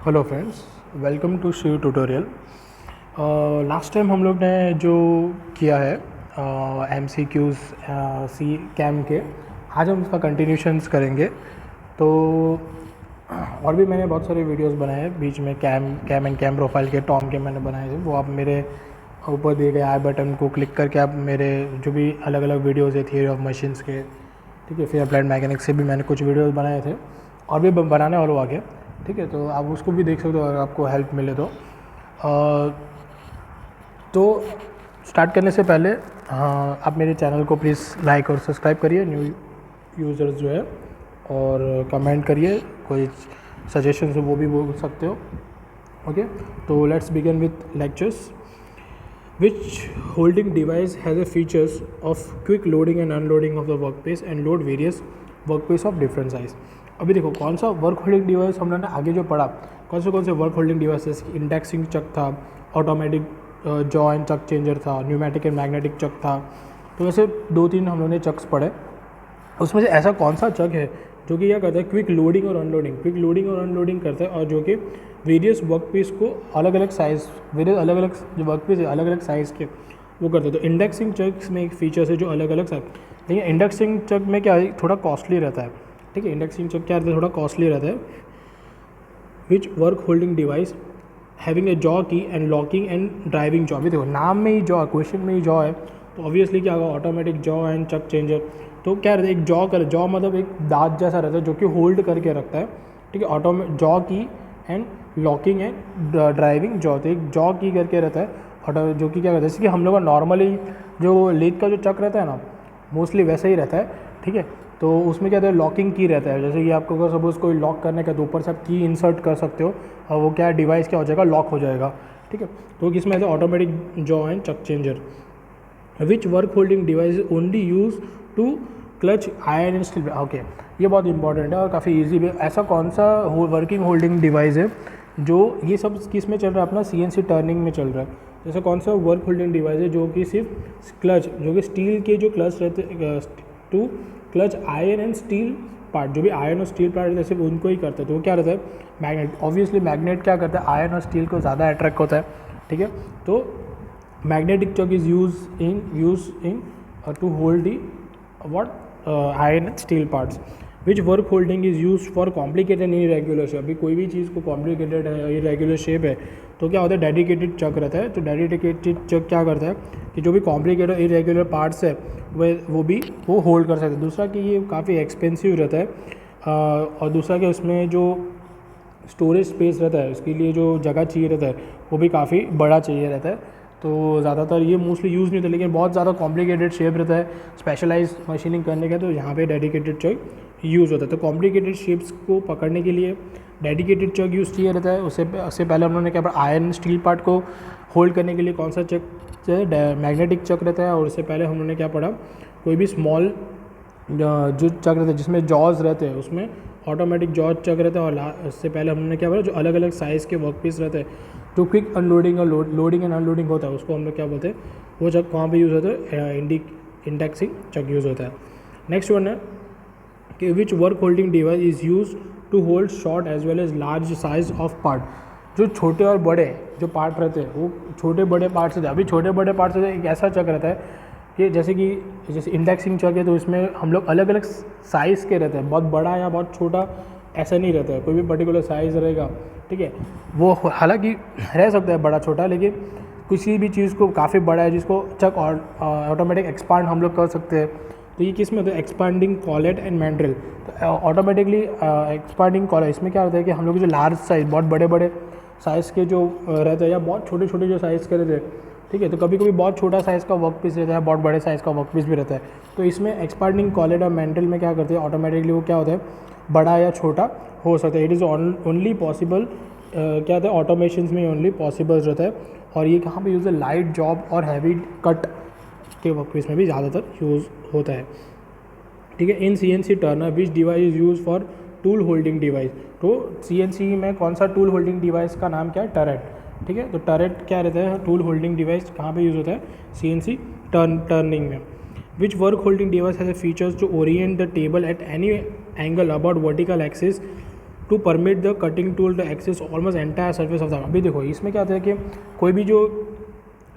Hello friends, welcome to Shiv tutorial. Last time हम लोग ने जो किया है MCQs सी कैम के, आज हम उसका कंटिन्यूशंस करेंगे। तो और भी मैंने बहुत सारे वीडियोस बनाए हैं बीच में, कैम एंड कैम प्रोफाइल के टॉम के मैंने बनाए थे। वो आप मेरे ऊपर दिए गए आई बटन को क्लिक करके आप मेरे जो भी अलग अलग वीडियोज़ है थियरी ऑफ मशीन्स के, ठीक है, फिर अप्लाइड मैकेनिक्स से भी मैंने कुछ वीडियोज़ बनाए थे और भी बनाने वालों आगे, ठीक है। तो आप उसको भी देख सकते हो अगर आपको हेल्प मिले तो। तो स्टार्ट करने से पहले आप मेरे चैनल को प्लीज़ लाइक और सब्सक्राइब करिए, न्यू यूज़र्स जो है, और कमेंट करिए, कोई सजेशंस हो वो भी बोल सकते हो। ओके, तो let's begin with lectures. Which holding device has a features of quick loading and unloading of the workspace and load various workspace of different size। अभी देखो कौन सा वर्क होल्डिंग डिवाइस हम लोगों ने आगे जो पढ़ा, कौन से work holding devices, indexing chuck था, automatic jaw and chuck changer था, न्यूमेटिक एंड मैग्नेटिक चक था। तो वैसे 2-3 हम लोगों ने चक्स पढ़े। उसमें से ऐसा कौन सा चक है जो कि क्या करता है, क्विक लोडिंग और अनलोडिंग करता है, और जो कि वेरियस वर्क पीस को अलग अलग साइज़, वेरियस अलग अलग जो वर्क पीस है अलग अलग साइज़ के वो करते हैं। तो इंडेक्सिंग चक्स में एक फीचर्स है जो अलग अलग साइज, लेकिन इंडेक्सिंग चक में क्या है, थोड़ा कॉस्टली रहता है, ठीक है। इंडेक्सिंग चक क्या रहता है, थोड़ा कॉस्टली रहता है। Which work holding device having a jaw की and locking and driving jaw. भी देखो नाम में ही जॉ, क्वेश्चन में ही जॉ है, तो ऑब्वियसली क्या होगा, automatic jaw and chuck changer. तो क्या रहता है, एक जॉ मतलब एक दांत जैसा रहता है जो कि होल्ड करके रखता है, ठीक है। जॉ की and locking and driving jaw, तो एक जॉ की करके रहता है ऑटो, जो कि क्या करता है, जैसे कि हम लोग का नॉर्मली जो लेथ का जो चक रहता है ना, मोस्टली वैसा ही रहता है, ठीक है। तो उसमें क्या रहता है, लॉकिंग की रहता है। जैसे कि आपको अगर सपोज कोई लॉक करने का, तो ऊपर से आप की इंसर्ट कर सकते हो और वो क्या डिवाइस क्या हो जाएगा, लॉक हो जाएगा, ठीक है। तो किसमें है, automatic jaw and chuck changer. Which work holding device only use to clutch iron and steel. Okay, ये बहुत इंपॉर्टेंट है और काफ़ी ईजी भी। ऐसा कौन सा वर्किंग होल्डिंग डिवाइस है जो ये सब किस में चल रहा है, अपना CNC टर्निंग में चल रहा है। जैसे कौन सा वर्क होल्डिंग डिवाइस है जो कि सिर्फ क्लच, जो कि स्टील के जो क्लच रहते to clutch iron and steel part, जो भी आयरन और स्टील पार्ट रहते हैं सिर्फ उनको ही करता है। तो वो क्या रहता है, मैग्नेट। ऑब्वियसली मैग्नेट क्या करता है, आयरन और स्टील को ज़्यादा अट्रैक्ट होता है, ठीक है। तो magnetic chuck is used in to hold the what iron and steel parts। which work holding is used for complicated and irregular shape। अभी कोई भी चीज़ को complicated है, irregular shape है, तो क्या होता है, डेडिकेटेड चक रहता है। तो डेडिकेटेड चक क्या करता है कि जो भी कॉम्प्लिकेटेड इरेगुलर पार्ट्स है वो होल्ड कर सकते हैं। दूसरा कि ये काफ़ी एक्सपेंसिव रहता है, और दूसरा कि उसमें जो स्टोरेज स्पेस रहता है, उसके लिए जो जगह चाहिए रहता है वो भी काफ़ी बड़ा चाहिए रहता है। तो ज़्यादातर ये मोस्टली यूज़ नहीं होता, लेकिन बहुत ज़्यादा कॉम्प्लिकेटेड शेप रहता है स्पेशलाइज मशीनिंग करने का, तो यहाँ पे डेडिकेटेड चक यूज़ होता है। तो कॉम्प्लिकेटेड शेप्स को पकड़ने के लिए डेडिकेटेड चक यूज़ चाहिए रहता है। उससे पहले उन्होंने क्या पढ़ा, आयरन स्टील पार्ट को होल्ड करने के लिए कौन सा चक है, मैग्नेटिक चक रहता है। और उससे पहले हम लोगों ने क्या पढ़ा, कोई भी स्मॉल जो चक रहता है जिसमें जॉज रहते हैं उसमें ऑटोमेटिक जॉज चक रहता है। और उससे पहले हमने क्या पढ़ा, जो अलग अलग साइज़ के वर्क पीस रहते हैं, जो क्विक अनलोडिंग और लोडिंग एंड अनलोडिंग होता है, उसको हम लोग क्या बोलते हैं, वो चक कहाँ पे यूज़ होता है, इंडेक्सिंग चक यूज़ होता है। नेक्स्ट वन है कि which work holding device is use to hold short as well as large size of part. जो छोटे और बड़े जो पार्ट रहते हैं वो छोटे बड़े पार्ट से, अभी छोटे बड़े पार्ट से एक ऐसा चक रहता है कि जैसे इंडेक्सिंग चक है, तो इसमें हम लोग अलग अलग साइज़ के रहते हैं, बहुत बड़ा या बहुत छोटा ऐसा नहीं रहता है, कोई भी पर्टिकुलर साइज़ रहेगा, ठीक है। वो हालांकि रह सकता है बड़ा छोटा, लेकिन किसी भी चीज़ को काफ़ी बड़ा है जिसको चक और ऑटोमेटिक एक्सपांड हम लोग कर सकते हैं। तो ये किस में होता है, एक्सपांडिंग कॉलेट एंड मैंड्रिल। तो ऑटोमेटिकली एक्सपांडिंग कॉलेट, इसमें क्या होता है कि हम लोग जो लार्ज साइज़, बहुत बड़े बड़े साइज़ के जो रहते हैं, या बहुत छोटे छोटे जो साइज़ के रहते हैं, ठीक है। तो कभी कभी बहुत छोटा साइज़ का वर्क पीस रहता है, बहुत बड़े साइज़ का वर्क पीस भी रहता है। तो इसमें एक्सपांडिंग कॉलेट और मैंड्रिल में क्या करते हैं, ऑटोमेटिकली वो क्या होता है, बड़ा या छोटा हो सकता है। इट इज़ ओनली पॉसिबल, क्या होता है, ऑटोमेशंस में ओनली पॉसिबल रहता है। और ये कहाँ पे यूज़ है, लाइट जॉब और हैवी कट के वर्क पीस में भी ज़्यादातर यूज़ होता है, ठीक है। इन CNC Turner which device is use for tool holding device. तो CNC में कौन सा टूल होल्डिंग डिवाइस का नाम क्या है, टरेट, ठीक है। तो टरेट क्या रहता है, टूल होल्डिंग डिवाइस कहाँ पे यूज़ होता है, CNC टर्निंग में। Which work holding device has a features to orient the table at any angle about vertical axis to permit the cutting tool to access almost entire surface of the. अभी देखो इसमें क्या होता है कि कोई भी जो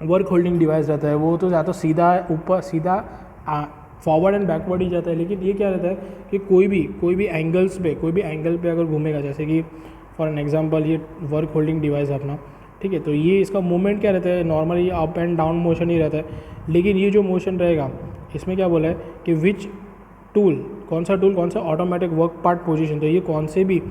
वर्क होल्डिंग डिवाइस रहता है वो तो या तो सीधा ऊपर सीधा फॉरवर्ड एंड बैकवर्ड ही जाता है, लेकिन ये क्या रहता है कि कोई भी एंगल्स पे अगर घूमेगा, जैसे कि फॉर एन एग्जांपल ये वर्क होल्डिंग डिवाइस है अपना, ठीक है, तो ये इसका मूवमेंट क्या रहता है, normally up and down motion ही रहता है, लेकिन ये जो मोशन रहेगा इसमें क्या बोला है कि विच टूल, कौन सा ऑटोमेटिक वर्क पार्ट पोजीशन, तो ये कौन से भी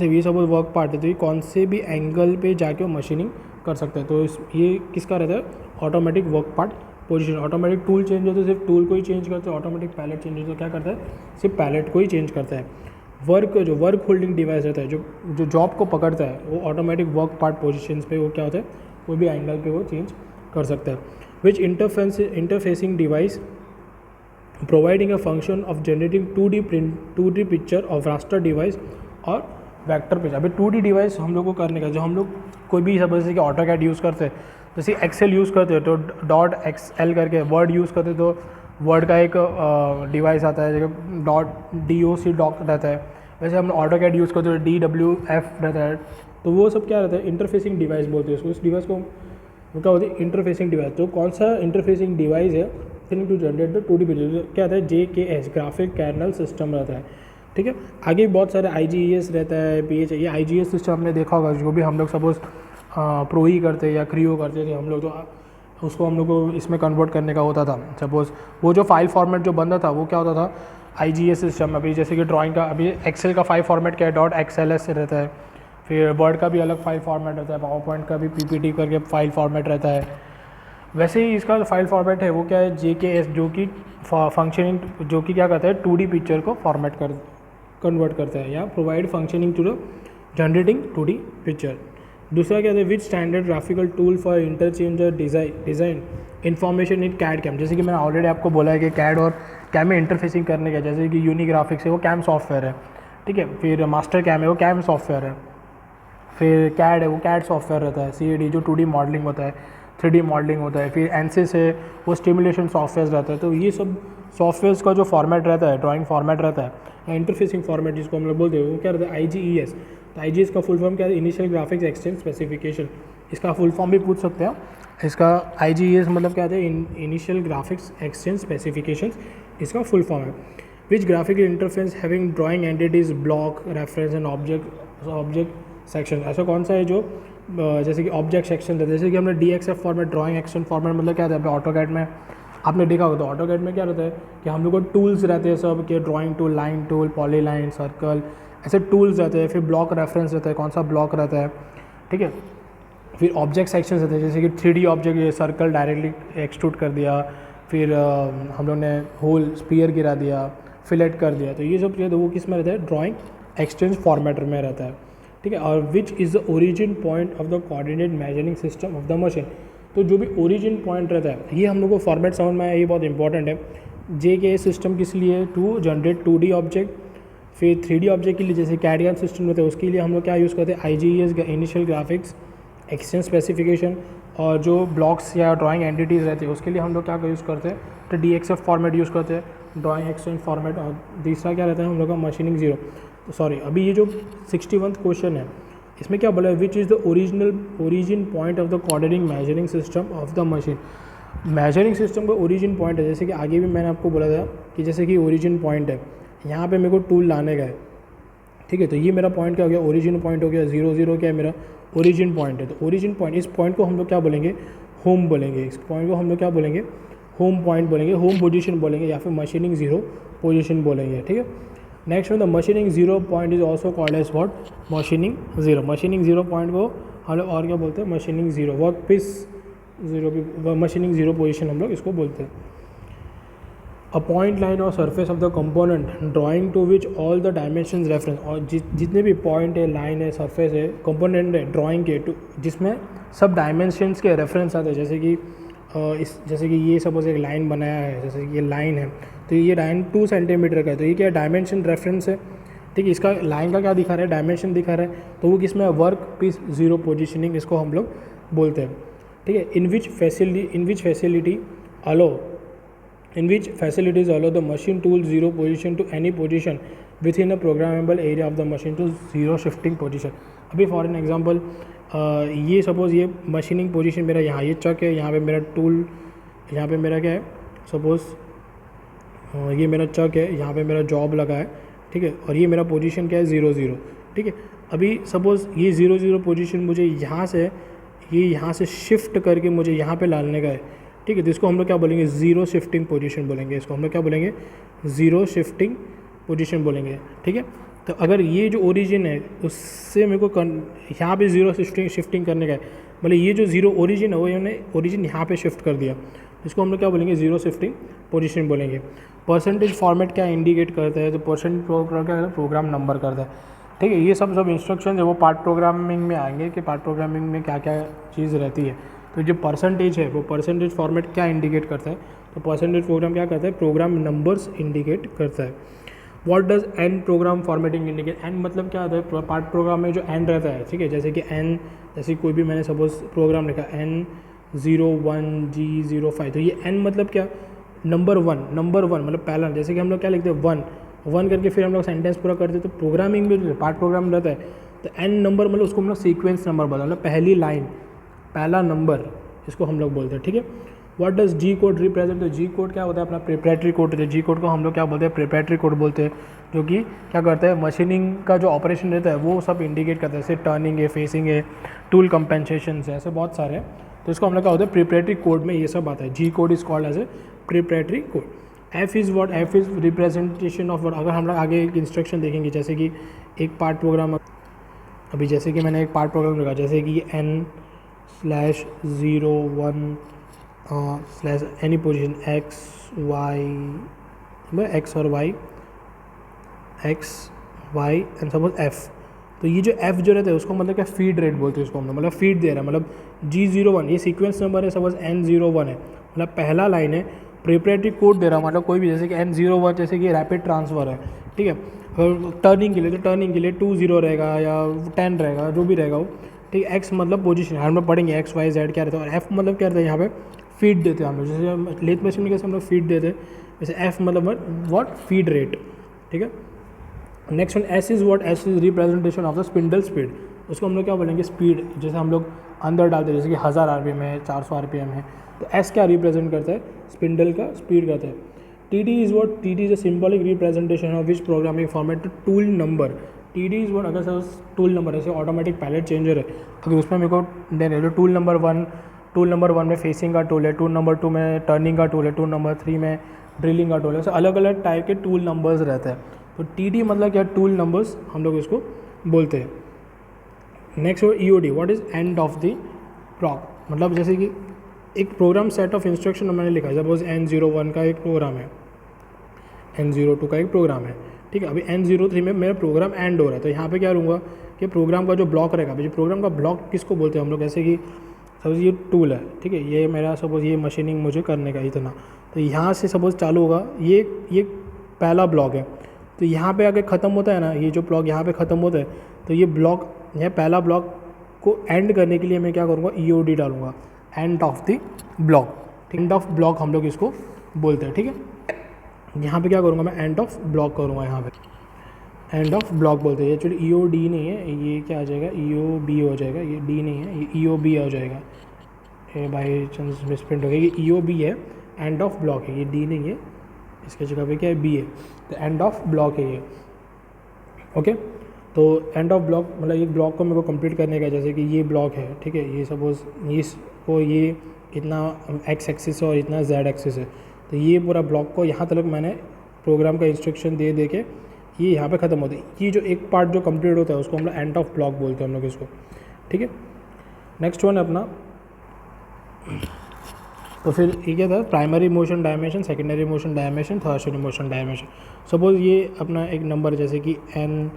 ये सपोज वर्क पार्ट है तो ये कौन से भी एंगल पे जाके वो मशीनिंग कर सकता है। तो ये किसका रहता है, automatic work part position. Automatic tool change होता है, सिर्फ टूल को ही चेंज करते हैं। ऑटोमेटिक पैलेट चेंज होता है, क्या करता है, सिर्फ पैलेट को ही चेंज करता है। जो वर्क होल्डिंग डिवाइस रहता है, जो जॉब को पकड़ता है, वो ऑटोमेटिक वर्क पार्ट पोजीशंस पे वो क्या होता है, कोई भी एंगल पे वो चेंज कर सकता है। Which interfacing device providing a function of generating 2D picture of raster device और वेक्टर पिक्चर। अभी 2D डिवाइस हम लोग को करने का, जो हम लोग कोई भी सब जैसे कि ऑटोकैड यूज़ करते हैं, जैसे एक्सेल यूज़ करते हैं तो .xl करके, वर्ड यूज़ करते हैं तो वर्ड का एक डिवाइस आता है जो .doc रहता है, वैसे हम ऑटोकैड यूज़ करते हैं DWF रहता है, तो वो सब क्या रहता है, इंटरफेसिंग डिवाइस बोलते हैं उसको। उस डिवाइस को क्या होती है, इंटरफेसिंग डिवाइस। तो कौन सा इंटरफेसिंग डिवाइस है to generate the 2D picture, क्या आता है, JKS ग्राफिक कर्नल सिस्टम रहता है, ठीक है। आगे बहुत सारे IGES रहता है, PH, ये IGES सिस्टम हमने देखा होगा, जो भी हम लोग सपोज प्रो ही करते या क्रियो करते थे हम लोग, तो उसको हम लोग को इसमें कन्वर्ट करने का होता था। सपोज वो जो फाइल फॉर्मेट जो बनता था वो क्या होता था, IGES सिस्टम। अभी जैसे कि ड्राइंग का, अभी एक्सेल का फाइल फॉर्मेट क्या है, .xls रहता है, फिर वर्ड का भी अलग फाइल फॉर्मेट रहता है, पावर पॉइंट का भी PPT करके फाइल फॉर्मेट रहता है। वैसे ही इसका जो फाइल फॉर्मेट है वो क्या है, JKS, जो कि फंक्शनिंग, जो कि क्या करता है, 2D पिक्चर को कन्वर्ट करता है, या provide functioning to the generating 2D picture. दूसरा क्या है, which standard graphical tool for interchange design information in CAD CAM. जैसे कि मैंने ऑलरेडी आपको बोला है कि कैड और कैम में इंटरफेसिंग करने का, जैसे कि यूनिग्राफिक्स है वो कैम सॉफ्टवेयर है, ठीक है, फिर मास्टर कैम है वो कैम सॉफ्टवेयर है, फिर कैड है वो कैड सॉफ्टवेयर रहता है, CAD जो 2D मॉडलिंग होता है, 3D मॉडलिंग होता है, फिर एनसिस है वो स्टिमुलेशन सॉफ्टवेयर रहता है। तो ये सब सॉफ्टवेयर्स का जो फॉर्मेट रहता है, ड्राइंग फॉर्मेट रहता है, या इंटरफेसिंग फॉर्मेट जिसको हम लोग बोलते हैं, वो क्या रहता है, IGES। तो IGES का फुल फॉर्म क्या है, इनिशियल ग्राफिक्स एक्सचेंज स्पेसिफिकेशन। इसका फुल फॉर्म भी पूछ सकते हैं, इसका IGES मतलब क्या है, इनिशियल ग्राफिक्स एक्सचेंज स्पेसिफिकेशन, इसका फुल फॉर्म है। Which graphical interface having drawing entities, block, reference and object section. ऐसा कौन सा है जो जैसे कि ऑब्जेक्ट सेक्शन है, जैसे कि हमने DXF format, drawing action format मतलब क्या था, ऑटोकैड में आपने देखा होगा, तो ऑटोकैड में क्या रहता है कि हम लोग को टूल्स रहते हैं सब के, drawing tool, line tool, polyline, circle, ऐसे टूल्स रहते हैं। फिर ब्लॉक रेफरेंस रहता है, कौन सा ब्लॉक रहता है, ठीक है। फिर ऑब्जेक्ट सेक्शन रहते हैं, जैसे कि 3D ऑब्जेक्ट, ये सर्कल डायरेक्टली एक्सट्रूड कर दिया, फिर हम लोग ने होल स्पीयर गिरा दिया, फिलेट कर दिया, तो ये सब चीज़ें वो किस में रहता है, ड्राइंग एक्सचेंज फॉर्मेट में रहता है, ठीक है। और which is the origin point of the coordinate measuring system of the machine. तो जो भी ओरिजिन पॉइंट रहता है, ये हम लोग को फॉर्मेट समझ में आया, ये बहुत इंपॉर्टेंट है। JKS सिस्टम किस लिए, टू जनरेट 2D ऑब्जेक्ट, फिर 3D ऑब्जेक्ट के लिए जैसे कैड सिस्टम होता है उसके लिए हम लोग क्या यूज़ करते हैं, IGES initial graphics exchange specification. और जो ब्लॉक्स या ड्राइंग एंटिटीज़ रहते हैं उसके लिए हम लोग क्या यूज़ करते हैं, तो DXF फॉर्मेट यूज़ करते हैं, ड्राइंग एक्सचेंज फॉर्मेट। और तीसरा क्या रहता है हम लोग का, मशीनिंग जीरो। सॉरी, अभी ये जो 61वां क्वेश्चन है इसमें क्या बोला है, which is the origin point of the coordinating measuring system of the machine. Measuring system का ओरिजिन पॉइंट है, जैसे कि आगे भी मैंने आपको बोला था कि जैसे कि ओरिजिन पॉइंट है, यहाँ पे मेरे को टूल लाने का है, ठीक है, तो ये मेरा पॉइंट क्या हो गया, ओरिजिन पॉइंट हो गया, 0 0 क्या है मेरा ओरिजिन पॉइंट है। तो ओरिजिन पॉइंट, इस पॉइंट को हम लोग क्या बोलेंगे, होम बोलेंगे, इस पॉइंट को हम लोग क्या बोलेंगे, होम पॉइंट बोलेंगे, होम पोजीशन बोलेंगे, या फिर मशीनिंग जीरो पोजीशन बोलेंगे, ठीक है। नेक्स्ट में the machining zero point is also called as what, machining zero. Machining zero point को हम लोग और क्या बोलते हैं, machining zero. Work piece zero भी मशीनिंग जीरो पोजीशन हम लोग इसको बोलते हैं। अ पॉइंट लाइन और surface of the component drawing to which all the dimension reference. और जितने भी पॉइंट है, लाइन है, सरफेस है, कंपोनेंट है ड्राइंग के, टू जिसमें सब डायमेंशंस के रेफरेंस आते हैं। जैसे कि ये सपोज एक लाइन बनाया है, जैसे कि ये लाइन है, तो ये लाइन 2 सेंटीमीटर का है, तो ये क्या डायमेंशन रेफरेंस है, ठीक है। इसका लाइन का क्या दिखा रहा है, डायमेंशन दिखा रहा है, तो वो किसमें, वर्क पीस जीरो पोजीशनिंग इसको हम लोग बोलते हैं, ठीक है। In which facilities allow the machine tool zero position to any position within a programmable area of the machine to zero shifting position. अभी फॉर एन एग्जांपल ये suppose ये मशीनिंग पोजीशन मेरा यहाँ ये चक है, यहाँ पे मेरा टूल, यहाँ पे मेरा क्या है, सपोज़ ये मेरा चक है, यहाँ पे मेरा जॉब लगा है, ठीक है, और ये मेरा पोजीशन क्या है 0 0, ठीक है। अभी सपोज़ ये 0 0 पोजीशन मुझे यहाँ से ये यहाँ से शिफ्ट करके मुझे यहाँ पे डालने का है, ठीक है। तो इसको हम लोग क्या बोलेंगे, ज़ीरो शिफ्टिंग पोजीशन बोलेंगे, इसको हम लोग क्या बोलेंगे, ज़ीरो शिफ्टिंग पोजीशन बोलेंगे, ठीक है। तो अगर ये जो ओरिजिन है उससे मेरे को यहाँ पे ज़ीरो शिफ्टिंग करने का है, मतलब ये जो ज़ीरो ओरिजिन है वो इन्होंने ओरिजिन यहाँ पे शिफ्ट कर दिया, इसको हम लोग क्या बोलेंगे, ज़ीरो शिफ्टिंग पोजीशन बोलेंगे। परसेंटेज फॉर्मेट क्या इंडिकेट करता है, तो परसेंटेज क्या प्रोग्राम नंबर करता है, ठीक है। ये सब इंस्ट्रक्शन है वो पार्ट प्रोग्रामिंग में आएंगे कि पार्ट प्रोग्रामिंग में क्या क्या चीज़ रहती है। तो जो परसेंटेज है वो परसेंटेज फॉर्मेट क्या इंडिकेट करता है, तो परसेंटेज प्रोग्राम क्या करता है, प्रोग्राम नंबर्स इंडिकेट करता है। What does N program formatting indicate, N मतलब क्या होता है, पार्ट प्रोग्राम में जो एन रहता है, ठीक है, जैसे कि एन, जैसे कोई भी मैंने सपोज प्रोग्राम लिखा N01G05, तो ये एन मतलब क्या, नंबर वन मतलब पहला, जैसे कि हम लोग क्या लिखते हैं 1 करके फिर हम लोग सेंटेंस पूरा करते हैं। तो प्रोग्रामिंग में पार्ट प्रोग्राम रहता है तो एन नंबर मतलब उसको हम लोग सीक्वेंस नंबर बोलते हैं, मतलब पहली लाइन, पहला नंबर, इसको हम लोग बोलते हैं, ठीक है। What does G code represent, तो जी कोड क्या होता है, अपना प्रिपरेटरी कोड होता है। जी कोड को हम लोग क्या बोलते हैं, प्रिपरेटरी कोड बोलते हैं, जो कि क्या करता है, मशीनिंग का जो ऑपरेशन रहता है वो सब इंडिकेट करता है, जैसे टर्निंग है, फेसिंग है, टूल कंपेंसेशन है, ऐसे बहुत सारे हैं। तो इसको हम लोग क्या होता है, प्रिपरेटरी कोड में ये सब आता है। G code is called as a preparatory code. F is what, F is representation of what. अगर हम लोग आगे एक इंस्ट्रक्शन देखेंगे, जैसे कि एक पार्ट प्रोग्राम, अभी जैसे कि मैंने एक पार्ट प्रोग्राम लिखा, जैसे कि n/01/ any position x y, x और y, x y and suppose f। तो ये जो f जो रहता है उसको मतलब क्या, फीड रेट बोलते हैं उसको हम लोग, मतलब फीड दे रहा है, मतलब G01 ये सीक्वेंस नंबर है, सपोज N01 है, मतलब पहला लाइन है, प्रिपरेटरी कोड दे रहा हूँ, मतलब कोई भी, जैसे कि N01 जैसे कि रैपिड ट्रांसफ़र है, ठीक है। टर्निंग के लिए तो टर्निंग के लिए 20 रहेगा या 10 रहेगा, जो भी रहेगा वो, ठीक है। एक्स मतलब पोजीशन, हम लोग पढ़ेंगे एक्स वाई जेड क्या रहता है, और एफ मतलब क्या रहता है, यहाँ पे फीड देते हैं हम लोग, जैसे लेथ मशीन में कैसे हम लोग फीड देते हैं, जैसे एफ मतलब व्हाट, फीड रेट, ठीक है। Next one S is what, S is representation of the spindle speed, उसको हम लोग क्या बोलेंगे, स्पीड, जैसे हम लोग अंदर डालते हैं, जैसे कि 1000 RPM है, 400 RPM है, तो एस क्या रिप्रेजेंट करता है, स्पिंडल का स्पीड करता है। T D is what, T D is a symbolic representation of which programming format to tool number. T D is what, अगर सर टूल नंबर, जैसे ऑटोमेटिक पैलेट चेंजर है, अगर उसमें मेरे को दे रहे, जो टूल नंबर वन में फेसिंग का टूल है, टूल नंबर 2 में टर्निंग का टूल है, टूल नंबर 3 में ड्रिलिंग का टूल है, तो अलग अलग टाइप के टूल नंबर्स रहते हैं। तो टी डी मतलब क्या, टूल नंबर्स हम लोग इसको बोलते हैं। नेक्स्ट वो E O D, what is end of the block, मतलब जैसे कि एक प्रोग्राम सेट ऑफ इंस्ट्रक्शन मैंने लिखा है, सपोज N01 का एक प्रोग्राम है, N02 का एक प्रोग्राम है, ठीक है। अभी N03 में मेरा प्रोग्राम एंड हो रहा है, तो यहाँ पे क्या लूँगा कि प्रोग्राम का जो ब्लॉक रहेगा, अभी प्रोग्राम का ब्लॉक किसको बोलते हैं हम लोग, जैसे कि सपोज ये टूल है, ठीक है, ये मेरा सपोज ये मशीनिंग मुझे करने का इतना, तो यहाँ से सपोज चालू होगा, ये पहला ब्लॉक है, तो यहाँ पे आगे ख़त्म होता है ना, ये जो ब्लॉक यहाँ पे ख़त्म होता है, तो ये ब्लॉक, यह पहला ब्लॉक को एंड करने के लिए मैं क्या करूँगा, EOD डालूंगा, and of the block, end of block हम लोग इसको बोलते हैं, ठीक है। यहाँ पे क्या करूँगा मैं, एंड ऑफ ब्लॉक करूँगा, यहाँ पे एंड ऑफ ब्लॉक बोलते हैं। एक्चुअली EOD नहीं है, ये क्या आ जाएगा, EOB हो जाएगा, ये D नहीं है, ये EOB हो जाएगा, ये बाई चांस मिसप्रिंट हो गया, ये EOB है, एंड ऑफ ब्लॉक है, ये D नहीं है, इसके जगह पे क्या है, B है, तो एंड ऑफ ब्लॉक है ये, ओके। तो एंड ऑफ ब्लॉक मतलब एक ब्लॉक को मेरे को कंप्लीट करने का, जैसे कि ये ब्लॉक है, ठीक है, ये सपोज इसको ये इतना एक्स एक्सिस है और इतना जेड एक्सिस है, तो ये पूरा ब्लॉक को यहाँ तक मैंने प्रोग्राम का इंस्ट्रक्शन दे के ये यहाँ पे ख़त्म होता है। ये जो एक पार्ट जो कंप्लीट होता है उसको हम लोग एंड ऑफ ब्लॉक बोलते हैं हम लोग इसको, ठीक है। नेक्स्ट वन है अपना, तो फिर ये क्या था, primary motion dimension, secondary motion dimension, tertiary motion dimension. Suppose ये अपना एक नंबर जैसे कि एन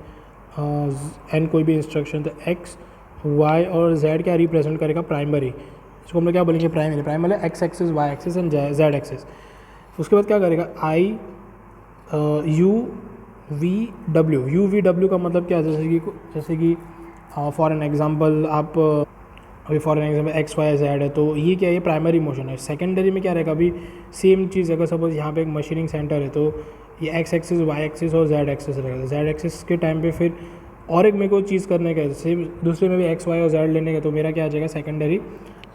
कोई भी इंस्ट्रक्शन, तो एक्स वाई और जेड क्या रिप्रेजेंट करेगा, प्राइमरी, इसको हम लोग क्या बोलेंगे, primary X axis, Y axis and Z axis. उसके बाद क्या करेगा, आई यू वी डब्ल्यू का मतलब क्या है, जैसे कि फॉर एन एग्जांपल आप अभी for an example X Y Z है, तो ये क्या है, ये प्राइमरी मोशन है। सेकेंडरी में क्या रहेगा, अभी सेम चीज़, अगर सपोज यहाँ पे एक मशीनिंग सेंटर है, तो ये एक्स एक्सिस, वाई एक्सिस और जेड एक्सिस रहेगा। जेड एक्सिस के टाइम पे फिर और एक मेरे को चीज़ करने का है, जैसे दूसरे में भी एक्स वाई और जेड लेने का, तो मेरा क्या आ जाएगा, सेकेंडरी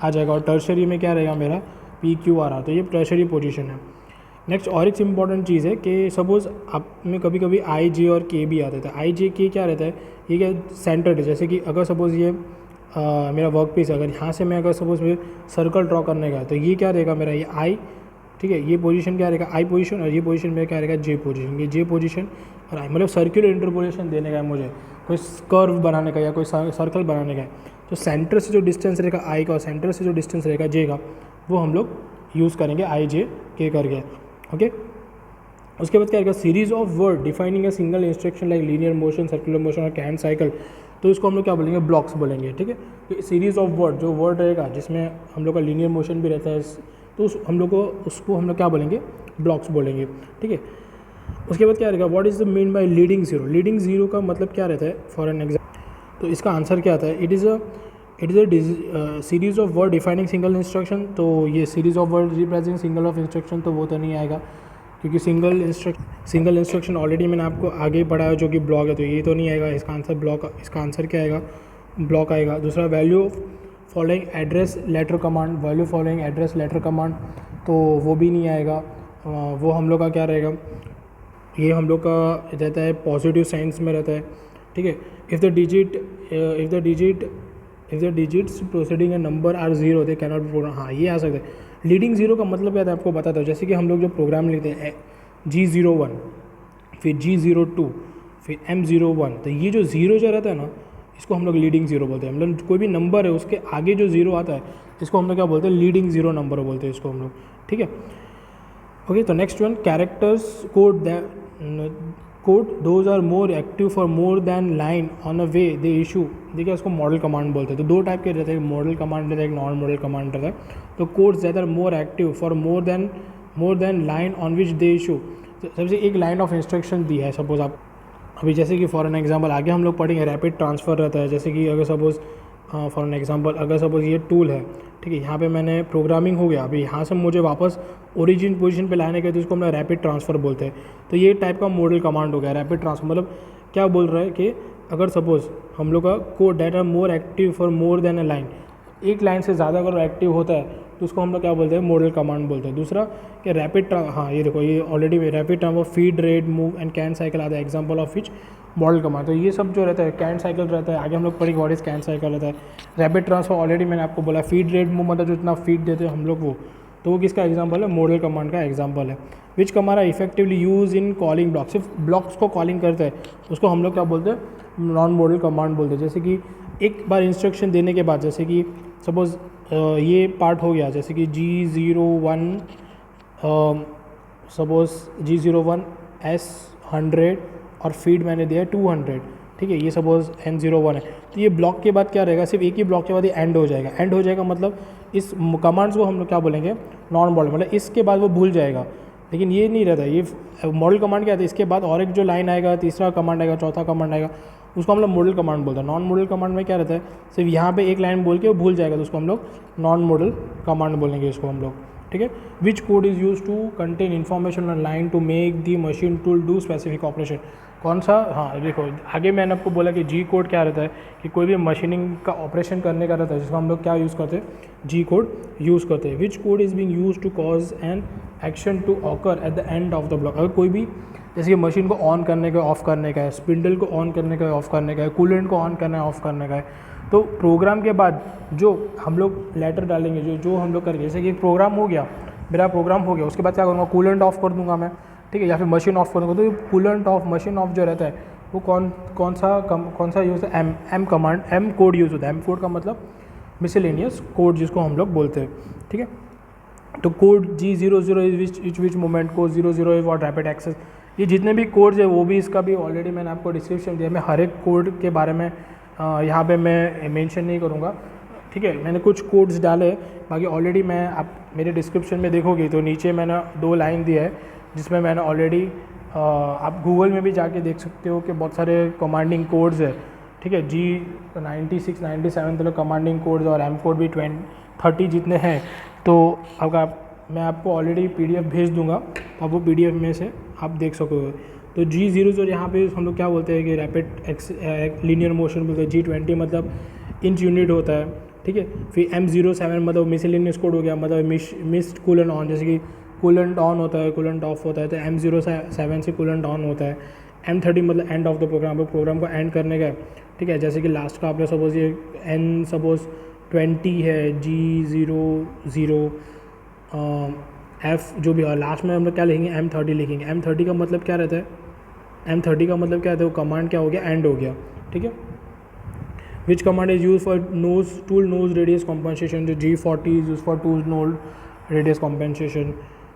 आ जाएगा। और टर्शरी में क्या रहेगा मेरा, पी क्यू आर। तो ये टर्शरी पोजीशन है। नेक्स्ट और एक इंपॉर्टेंट चीज़ है कि सपोज़ आप में कभी कभी आई जे और के भी आते थे। आई जे के क्या रहता है, ये क्या सेंटर्ड है। जैसे कि अगर सपोज़ ये मेरा वर्क पीस, अगर यहाँ से मैं अगर सपोज़ मुझे सर्कल ड्रॉ करने का है, तो ये क्या रहेगा मेरा, ये आई, ठीक है, ये पोजीशन क्या रहेगा, आई पोजीशन, और ये पोजीशन मेरा क्या रहेगा, जे पोजीशन। ये जे पोजीशन और आई, मतलब सर्कुलर इंटरपोलेशन देने का है मुझे, कोई कर्व बनाने का या कोई सर्कल बनाने का है। तो सेंटर से जो डिस्टेंस रहेगा आई का और सेंटर से जो डिस्टेंस रहेगा जे का, वो हम लोग यूज़ करेंगे आई जे के करके। ओके, उसके बाद क्या रहेगा, series of word defining a single instruction like linear motion, circular motion और कैन साइकिल। तो इसको हम लोग क्या बोलेंगे, ब्लॉक्स बोलेंगे। ठीक है, तो सीरीज ऑफ वर्ड, जो वर्ड रहेगा जिसमें हम लोग का लीनियर मोशन भी रहता है, तो हम लोग को उसको हम लोग क्या बोलेंगे, ब्लॉक्स बोलेंगे। ठीक है, उसके बाद क्या रहेगा, what is the mean by leading zero. Leading zero का मतलब क्या रहता है, फॉर एन एग्जाम्पल, तो इसका आंसर क्या आता है, it is a series of word defining single instruction. तो ये series of word representing single of instruction, तो वो तो नहीं आएगा, क्योंकि सिंगल इंस्ट्रक्शन ऑलरेडी मैंने आपको आगे ही पढ़ा है जो कि ब्लॉक है, तो ये तो नहीं आएगा। इसका आंसर ब्लॉक, इसका आंसर क्या आएगा, ब्लॉक आएगा। दूसरा, value following address letter command, value following address letter command, तो वो भी नहीं आएगा। वो हम लोग का क्या रहेगा, ये हम लोग का रहता है पॉजिटिव साइंस में रहता है। ठीक है, if the digits proceeding a number are zero they cannot be program. हाँ, ये आ सकता है। लीडिंग जीरो का मतलब क्या था आपको बताता हूँ। जैसे कि हम लोग जो प्रोग्राम लिखते हैं G01, फिर G02, फिर M01, तो ये जो जीरो जो रहता है ना, इसको हम लोग लीडिंग जीरो बोलते हैं। मतलब कोई भी नंबर है उसके आगे जो जीरो आता है, इसको हम लोग क्या बोलते हैं, लीडिंग जीरो नंबर बोलते हैं इसको हम लोग। ठीक है, ओके। तो next one, characters code those are more active for more than line on a way they issue. देखिए, उसको मॉडल कमांड बोलते हैं। तो दो टाइप के रहते हैं, मॉडल कमांड रहता है, एक नॉन मॉडल कमांड रहता है। तो codes that are more active for more than line on which they issue. सबसे एक लाइन ऑफ इंस्ट्रक्शन दी है, सपोज आप अभी, जैसे कि फॉर एन एग्जांपल आगे हम लोग पढ़ेंगे, रैपिड ट्रांसफ़र रहता है। जैसे कि अगर सपोज़ फॉर एन एग्जांपल, अगर सपोज़ ये टूल है, ठीक है, यहाँ पे मैंने प्रोग्रामिंग हो गया, अभी यहाँ से मुझे वापस ओरिजिन पोजीशन पे लाने के, तो इसको हम रैपिड ट्रांसफ़र बोलते हैं। तो ये टाइप का मॉडल कमांड हो गया रैपिड ट्रांसफ़र। मतलब क्या बोल रहा है कि अगर सपोज़ हम लोग का code that are more active for more than a line, एक लाइन से ज़्यादा अगर एक्टिव होता है तो उसको हम लोग क्या बोलते हैं, मॉडल कमांड बोलते हैं। दूसरा कि रैपिड, हाँ ये देखो, ये already rapid transfer, feed, red, move and can cycle are the example of which model command. तो ये सब जो रहता है, कैन साइकिल रहता है, आगे हम लोग पढ़ेंगे व्हाट इज कैन साइकिल रहता है। रैपिड ट्रांसफर ऑलरेडी मैंने आपको बोला, फीड, रेड, मूव मतलब जो इतना फीड देते हैं हम लोग वो, तो वो किसका एग्जांपल है, मॉडल कमांड का एग्जांपल है। Which command are effectively use in calling block, सिर्फ ब्लॉक्स को कॉलिंग करते हैं, उसको हम लोग क्या बोलते हैं, नॉन मॉडल कमांड बोलते हैं। जैसे कि एक बार इंस्ट्रक्शन देने के बाद, जैसे कि सपोज ये पार्ट हो गया, जैसे कि G01, सपोज G01 S100 और फीड मैंने दिया है 200, ठीक है, ये सपोज N01 है। तो ये ब्लॉक के बाद क्या रहेगा, सिर्फ एक ही ब्लॉक के बाद ये एंड हो जाएगा। एंड हो जाएगा मतलब इस कमांड्स को हम लोग क्या बोलेंगे, नॉन मॉडल, मतलब इसके बाद वो भूल जाएगा। लेकिन ये नहीं रहता, ये मॉडल कमांड क्या आता है, इसके बाद और एक जो लाइन आएगा, तीसरा कमांड आएगा, चौथा कमांड आएगा, उसको हम लोग मॉडल कमांड बोलते हैं। नॉन मॉडल कमांड में क्या रहता है, सिर्फ यहाँ पे एक लाइन बोल के वो भूल जाएगा, तो उसको हम लोग नॉन मॉडल कमांड बोलेंगे इसको हम लोग। ठीक है, which code is use to contain information on line to make the machine tool do specific operation. कौन सा, हाँ देखो, आगे मैंने आपको बोला कि जी कोड क्या रहता है, कि कोई भी मशीनिंग का ऑपरेशन करने का रहता है, जिसको हम लोग क्या यूज़ करते हैं, जी कोड यूज़ करते हैं। Which code is being use to cause an action to occur at the end of the block. अगर कोई भी, जैसे कि मशीन को ऑन करने का, ऑफ़ करने का है, स्पिंडल को ऑन करने का है, ऑफ़ करने का है, कूलेंट को ऑन करना है, ऑफ़ करने का है, तो प्रोग्राम के बाद जो हम लोग लेटर डालेंगे, जो हम लोग करेंगे, जैसे कि प्रोग्राम हो गया, मेरा प्रोग्राम हो गया, उसके बाद क्या करूँगा, कूलेंट ऑफ कर दूंगा मैं, ठीक है, या फिर मशीन ऑफ करूँगा। तो कूलेंट ऑफ, मशीन ऑफ जो रहता है, वो कौन सा यूज़ है, M command, M code use होता है। एम कोड का मतलब मिसलेनियस कोड जिसको हम लोग बोलते हैं। ठीक है, तो code G00 is which moment code 00 is what rapid access. ये जितने भी कोड्स है वो भी, इसका भी ऑलरेडी मैंने आपको डिस्क्रिप्शन दिया। मैं हर एक कोड के बारे में यहाँ पे मैं मेंशन नहीं करूँगा, ठीक है, मैंने कुछ कोड्स डाले, बाकी ऑलरेडी मैं, आप मेरे डिस्क्रिप्शन में देखोगे तो नीचे मैंने 2 लाइन दिया है, जिसमें मैंने ऑलरेडी, आप गूगल में भी जाके देख सकते हो कि बहुत सारे कमांडिंग कोड्स है। ठीक है, G96, 97 तक कमांडिंग कोड्स और एम कोड भी 30 जितने हैं। तो अगर आप मैं आपको ऑलरेडी PDF भेज दूंगा, तो आप वो PDF में से आप देख सकोगे। तो G00 यहाँ पे हम लोग क्या बोलते हैं कि रैपिड लीनियर मोशन बोलते हैं। G20 मतलब इंच यूनिट होता है, ठीक है। फिर M07 मतलब मिसलेनियस कोड हो गया, मतलब मिस्ड कूलेंट ऑन, जैसे कि कूलेंट ऑन होता है, कूलेंट ऑफ होता है, तो M07 से कूलेंट ऑन होता है। M30 मतलब end of the program, program को एंड करने का, ठीक है। जैसे कि लास्ट का आपने सपोज ये N सपोज 20 है, G00 F जो भी, और लास्ट में हम लोग क्या लिखेंगे, M30 लिखेंगे। M30 का मतलब क्या रहता है, M30 का मतलब क्या रहता है, वो कमांड क्या हो गया, एंड हो गया, ठीक है। Which command is use for nose tool nose radius compensation, जो G40 is use for tool nose radius compensation,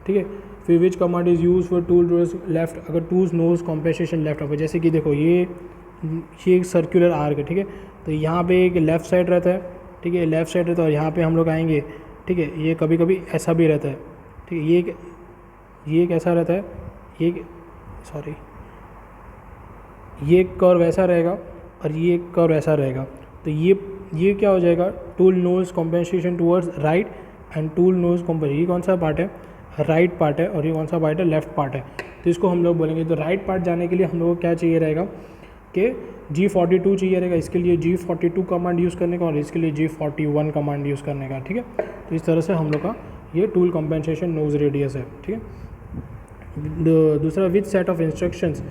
ठीक है। फिर which command is use for tool nose left, अगर टूल नोज कॉम्पनसेशन लेफ्ट हो, जैसे कि देखो ये एक सर्कुलर आर्क है, ठीक है। तो यहाँ पे एक लेफ्ट साइड रहता है, ठीक है, लेफ्ट साइड रहता है, और यहाँ पे हम लोग आएंगे, ठीक है। ये कभी कभी ऐसा भी रहता है, ठीक है। ये एक ऐसा रहता है, ये सॉरी ये कर्व ऐसा रहेगा और ये कर्व ऐसा रहेगा। तो ये क्या हो जाएगा, tool nose compensation towards right and tool nose compensation, ये कौन सा पार्ट है, राइट पार्ट है, और ये कौन सा पार्ट है, लेफ्ट पार्ट है। तो इसको हम लोग बोलेंगे। तो राइट पार्ट जाने के लिए हम लोग को क्या चाहिए रहेगा कि G42 चाहिए रहेगा, इसके लिए G42 कमांड यूज़ करने का, और इसके लिए G41 कमांड यूज़ करने का, ठीक है। तो इस तरह से हम लोग का ये टूल कॉम्पनसेशन नोज रेडियस है, ठीक है। दूसरा, which set of instructions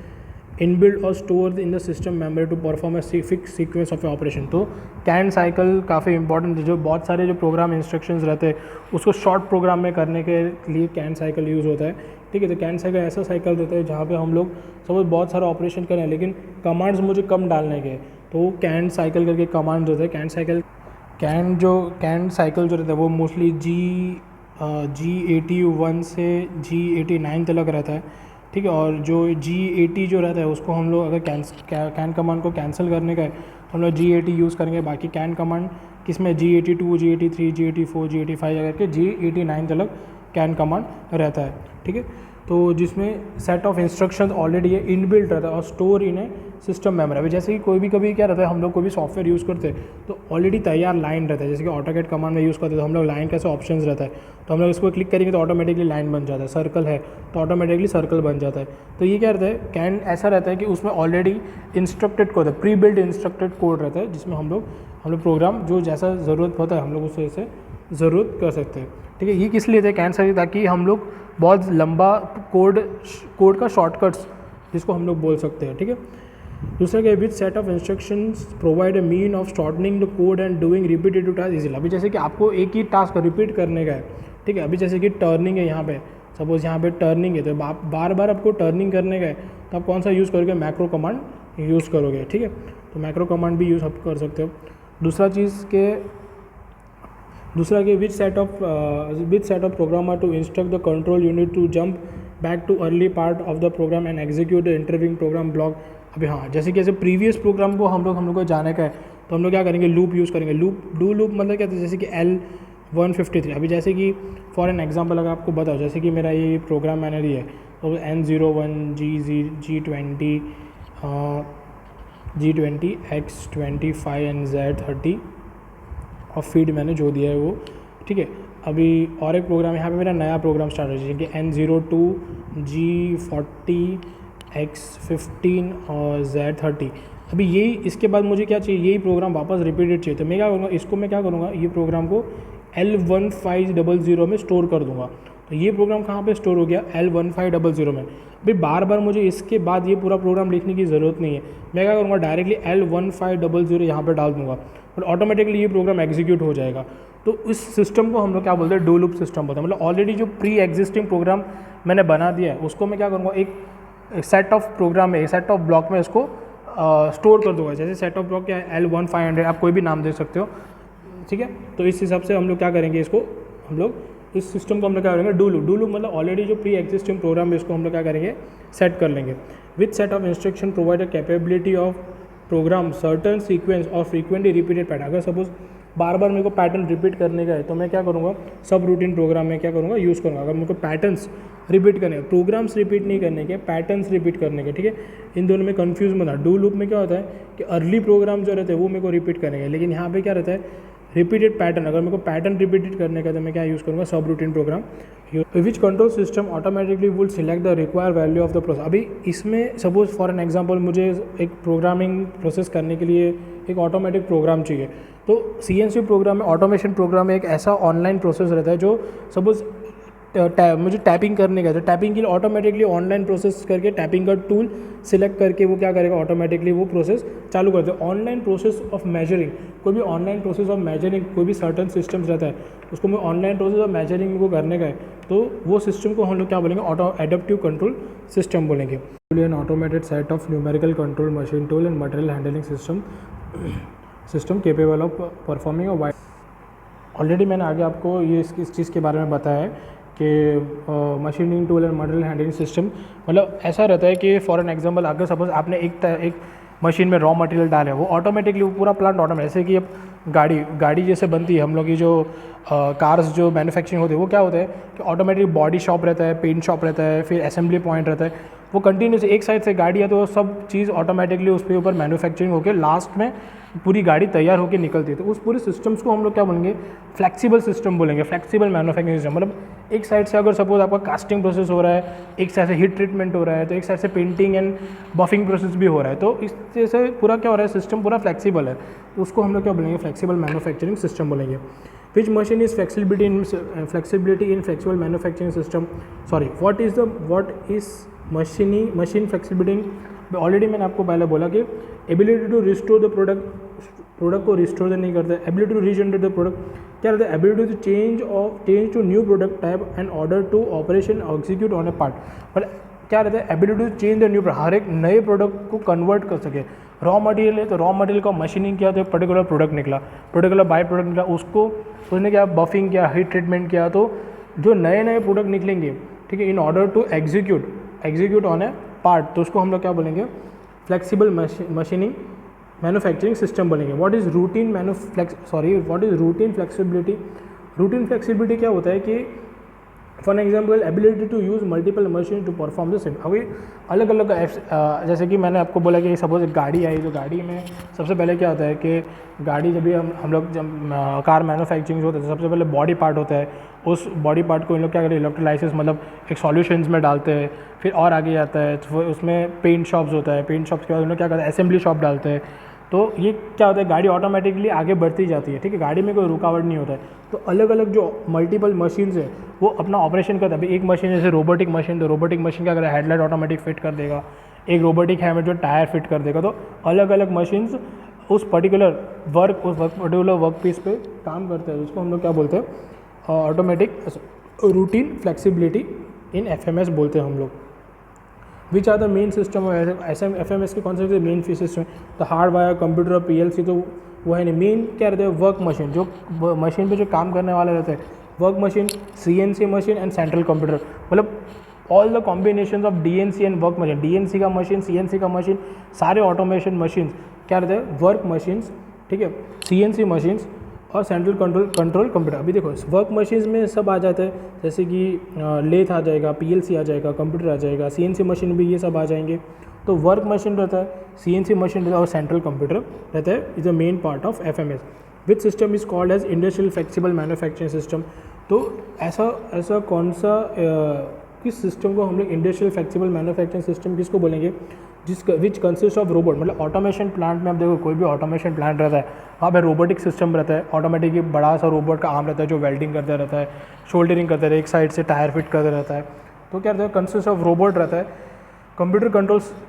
inbuild और store in the system memory to perform a fix sequence of operation. तो कैन साइकिल काफ़ी इंपॉर्टेंट है, जो बहुत सारे जो प्रोग्राम इंस्ट्रक्शंस रहते हैं उसको शॉर्ट प्रोग्राम में करने के लिए कैन साइकिल यूज़ होता है, ठीक है। तो कैन साइकिल ऐसा साइकिल रहता है जहाँ पे हम लोग सपोज बहुत सारा ऑपरेशन करें, लेकिन कमांड्स मुझे कम डालने के, तो कैन साइकिल करके कमांड्स होते हैं। कैन साइकिल जो रहता है वो मोस्टली G81 से G89 तक रहता है, ठीक है। और जो G80 जो रहता है उसको हम लोग अगर कैन कमांड को कैंसिल करने का है तो हम लोग G80 यूज़ करेंगे। बाकी कैन कमांड किसमें G82, G83, G84, G85 करके G89 तक कैन कमांड रहता है, ठीक है। तो जिसमें सेट ऑफ इंस्ट्रक्शंस ऑलरेडी है इनबिल्ट रहता है और स्टोर इन ए सिस्टम मेमोरी। अभी जैसे कि कोई भी कभी क्या रहता है, हम लोग कोई भी सॉफ्टवेयर यूज़ करते हैं तो ऑलरेडी तैयार लाइन रहता है, जैसे कि ऑटोकैड कमांड में यूज़ करते हैं तो हम लोग लाइन कैसे ऑप्शंस रहता है, तो हम लोग इसको क्लिक करेंगे तो ऑटोमेटिकली लाइन बन जाता है। सर्कल है तो ऑटोमेटिकली सर्कल बन जाता है। तो ये क्या रहता है, कैन ऐसा रहता है कि उसमें ऑलरेडी इंस्ट्रक्टेड कोड है, प्री बिल्ड इंस्ट्रक्टेड कोड रहता है, जिसमें हम लोग प्रोग्राम जो जैसा ज़रूरत होता है हम लोग उससे ज़रूरत कर सकते हैं, ठीक है। ये किस लिए थे कैन साइकिल, ताकि हम लोग बहुत लंबा कोड का शॉर्टकट्स जिसको हम लोग बोल सकते हैं, ठीक है। दूसरा क्या, which set of instructions provide a mean of shortening the code and doing repetitive task easily. अभी जैसे कि आपको एक ही टास्क रिपीट करने का है, ठीक है। अभी जैसे कि टर्निंग है, यहाँ पे सपोज यहाँ पे टर्निंग है, तो आप बार बार आपको टर्निंग करने का है तो आप कौन सा यूज़ करोगे, मैक्रो कमांड यूज़ करोगे, ठीक है। तो मैक्रो कमांड भी यूज़ आप कर सकते हो। दूसरा के which set of programmer to instruct the control unit to jump back to early part of the program and execute the interviewing program block. अभी हाँ, जैसे कि प्रीवियस प्रोग्राम को हम लोग को जाने का है तो हम लोग क्या करेंगे, लूप यूज़ करेंगे। डू लूप मतलब क्या था, जैसे कि L153। अभी जैसे कि फॉर एन एग्जांपल अगर आपको बताओ, जैसे कि मेरा ये प्रोग्राम मैंने लिया है तो N01 G20 X25 and Z30 और फीड मैंने जो दिया है वो, ठीक है। अभी और एक प्रोग्राम यहाँ पे मेरा नया प्रोग्राम स्टार्ट हो जाएगा कि N02 G40 X15 और Z30। अभी यही इसके बाद मुझे क्या चाहिए, यही प्रोग्राम वापस रिपीटेड चाहिए। तो मैं क्या करूँगा, इसको मैं क्या करूँगा, ये प्रोग्राम को L1500 में स्टोर कर दूँगा। तो ये प्रोग्राम कहाँ पे स्टोर हो गया, L1500 में। अभी बार बार मुझे इसके बाद ये पूरा प्रोग्राम लिखने की ज़रूरत नहीं है। मैं क्या करूँगा, डायरेक्टली L1500 यहाँ पे डाल दूँगा और ऑटोमेटिकली ये प्रोग्राम एग्जीक्यूट हो जाएगा। तो इस सिस्टम को हम लोग क्या बोलते हैं, डू लूप सिस्टम बोलते हैं। मतलब ऑलरेडी जो प्री एग्जिस्टिंग प्रोग्राम मैंने बना दिया है उसको मैं क्या करूँगा, एक सेट ऑफ प्रोग्राम में, एक सेट ऑफ ब्लॉक में इसको स्टोर कर दूँगा। जैसे सेट ऑफ ब्लॉक क्या है, L1500, आप कोई भी नाम दे सकते हो, ठीक है। तो इस हिसाब से हम लोग क्या करेंगे, इसको हम लोग इस सिस्टम को हम लोग क्या करेंगे, डू लूप मतलब ऑलरेडी जो प्री एग्जिस्टिंग प्रोग्राम है इसको हम लोग क्या करेंगे, सेट कर लेंगे। With set of instruction provide a capability of program certain sequence और फ्रीक्वेंटली रिपीटेड पैटर्न। अगर सपोज बार बार मेरे को पैटर्न रिपीट करने का है तो मैं क्या करूँगा, सब रूटीन प्रोग्राम में क्या करूँगा, यूज़ करूँगा। अगर मेरे को पैटर्न्स रिपीट करने, प्रोग्राम्स रिपीट नहीं करने के, पैटर्न्स रिपीट करने के, ठीक है। इन दोनों में कन्फ्यूज मत। डू लूप में क्या होता है कि अर्ली प्रोग्राम जो रहते हैं वो मेरे को रिपीट करेंगे, लेकिन यहाँ पे क्या रहता है रिपीटेड पैटर्न, अगर मेरे को पैटर्न रिपीटेड करने का तो मैं क्या यूज़ करूँगा, subroutine program, which control system automatically would select the require value of the process. अभी इसमें सपोज फॉर एन एग्जांपल मुझे एक प्रोग्रामिंग प्रोसेस करने के लिए एक ऑटोमेटिक प्रोग्राम चाहिए, तो CNC प्रोग्राम में, ऑटोमेशन प्रोग्राम में एक ऐसा ऑनलाइन प्रोसेस रहता है जो सपोज मुझे टैपिंग करने का, तो टैपिंग के लिए ऑटोमेटिकली ऑनलाइन प्रोसेस करके टैपिंग का टूल सिलेक्ट करके वो क्या करेगा, ऑटोमेटिकली वो प्रोसेस चालू कर दे। ऑनलाइन प्रोसेस ऑफ मेजरिंग, कोई भी ऑनलाइन प्रोसेस ऑफ मेजरिंग, कोई भी सर्टन सिस्टम्स रहता है उसको मैं ऑनलाइन प्रोसेस ऑफ मेजरिंग को करने का है, तो वो सिस्टम को हम लोग क्या बोलेंगे, ऑटो एडेप्टिव कंट्रोल सिस्टम बोलेंगे। N automated set of numerical control machine tool and material handling system capable of performing a wide. Already मैंने आगे आपको ये इस चीज़ के बारे में बताया है कि machining tool and material handling system मतलब ऐसा रहता है कि फॉर एन एग्जांपल अगर सपोज आपने एक मशीन में रॉ मटेरियल डाला है, वो ऑटोमेटिकली वो पूरा प्लांट ऑटोमेटिक, जैसे कि अब गाड़ी जैसे बनती है, हम लोग की जो कार्स जो मैन्युफैक्चरिंग होती है वो क्या होता है कि ऑटोमेटिक बॉडी शॉप रहता है, पेंट शॉप रहता है, फिर असेंबली पॉइंट रहता है, वो कंटिन्यूस एक साइड से गाड़ी है तो सब चीज़ ऑटोमेटिकली उसके ऊपर मैन्युफैक्चरिंग होकर लास्ट में पूरी गाड़ी तैयार होकर निकलती है। तो उस पूरे सिस्टम्स को हम लोग क्या बोलेंगे, फ्लेक्सिबल सिस्टम बोलेंगे, फ्लेक्सिबल मैन्युफैक्चरिंग सिस्टम। मतलब एक साइड से अगर सपोज आपका कास्टिंग प्रोसेस हो रहा है, एक साइड से हीट ट्रीटमेंट हो रहा है, तो एक साइड से पेंटिंग एंड बफिंग प्रोसेस भी हो रहा है, तो इस तरह से पूरा क्या हो रहा है, सिस्टम पूरा फ्लेक्सिबल है, तो उसको हम लोग क्या बोलेंगे, फ्लेक्सिबल मैन्युफैक्चरिंग सिस्टम बोलेंगे। Which machine is flexibility in flexible manufacturing system, what is machine flexibility. Already मैंने आपको पहले बोला कि ability to restore the product को रिस्टोर नहीं करता है, ability to regenerate the product क्या रहता है, ability to change to new product type and order to operation execute on a part. मतलब क्या रहता है, ability to change the new, हर एक नए प्रोडक्ट को कन्वर्ट कर सके। रॉ मटेरियल है तो रॉ मटेरियल का मशीनिंग किया तो एक पर्टिकुलर प्रोडक्ट निकला, पर्टिकुलर बाई प्रोडक्ट निकला, उसने क्या बफिंग किया, हीट ट्रीटमेंट किया, तो जो नए नए प्रोडक्ट निकलेंगे, ठीक है, in order to execute on a part, तो उसको हम लोग क्या बोलेंगे, फ्लेक्सिबल मशीनिंग मैन्युफैक्चरिंग सिस्टम बोलेंगे। What is routine flexibility. Routine flexibility क्या होता है कि for example ability to use multiple machine to perform the same. अभी अलग अलग जैसे कि मैंने आपको बोला कि सपोज एक गाड़ी आई, तो गाड़ी में सबसे पहले क्या होता है कि गाड़ी जब भी हम लोग जब कार मैन्युफैक्चरिंग होता है तो सबसे पहले बॉडी पार्ट होता है, उस बॉडी पार्ट को इन लोग क्या करते हैं, इलेक्ट्रोलाइसिस मतलब एक सॉल्यूशंस में डालते हैं, फिर और आगे जाता है तो उसमें पेंट शॉप्स होता है, पेंट शॉप्स के बाद उन लोग क्या करते हैं, असेंबली शॉप डालते हैं, तो ये क्या होता है, गाड़ी ऑटोमेटिकली आगे बढ़ती जाती है, ठीक है, गाड़ी में कोई रुकावट नहीं होता है। तो अलग अलग जो मल्टीपल मशीन्स है वो अपना ऑपरेशन करता है। अभी एक मशीन जैसे रोबोटिक मशीन, तो रोबोटिक मशीन क्या करेगा, हेडलाइट ऑटोमेटिक फिट कर देगा, एक रोबोटिक है जो टायर फिट कर देगा, तो अलग अलग मशीन्स उस पर्टिकुलर वर्क पीस पे काम करते हैं, उसको हम लोग क्या बोलते हैं, automatic routine flexibility in FMS बोलते हैं हम लोग। Which are the main system FMS के कौन से मेन सिस्टम, तो हार्ड वायर, कंप्यूटर और PLC, तो वो है नहीं। मेन क्या रहता है, वर्क मशीन, जो मशीन पे जो काम करने वाले रहते हैं, work machine, CNC machine and central computer, मतलब all the combination of DNC and work machine, DNC का मशीन, CNC का मशीन, सारे ऑटोमेशन मशीन क्या रहते हैं, वर्क मशीन्स, ठीक है, CNC मशीन्स और सेंट्रल कंट्रोल कंप्यूटर। अभी देखो वर्क मशीन्स में सब आ जाता है, जैसे कि लेथ आ जाएगा, PLC आ जाएगा, कंप्यूटर आ जाएगा, CNC मशीन भी ये सब आ जाएंगे। तो वर्क मशीन रहता है, CNC मशीन रहता है और सेंट्रल कंप्यूटर रहता है, is the main part of FMS। Which system is called as industrial flexible manufacturing system. तो ऐसा कौन सा किस सिस्टम को हम लोग इंडस्ट्रियल फ्लेक्सिबल मैन्युफैक्चरिंग सिस्टम किसको बोलेंगे, विच कंसिस्ट ऑफ रोबोट। मतलब ऑटोमेशन प्लांट में आप देखो, कोई भी ऑटोमेशन प्लांट रहता है वहाँ पे रोबोटिक सिस्टम रहता है, ऑटोमेटिक बड़ा सा रोबोट का आर्म रहता है जो वेल्डिंग करता रहता है, शोल्डरिंग करता रहता है, एक साइड से टायर फिट करता रहता है, तो क्या रहता है, कंसिस्ट ऑफ रोबोट रहता है। कंप्यूटर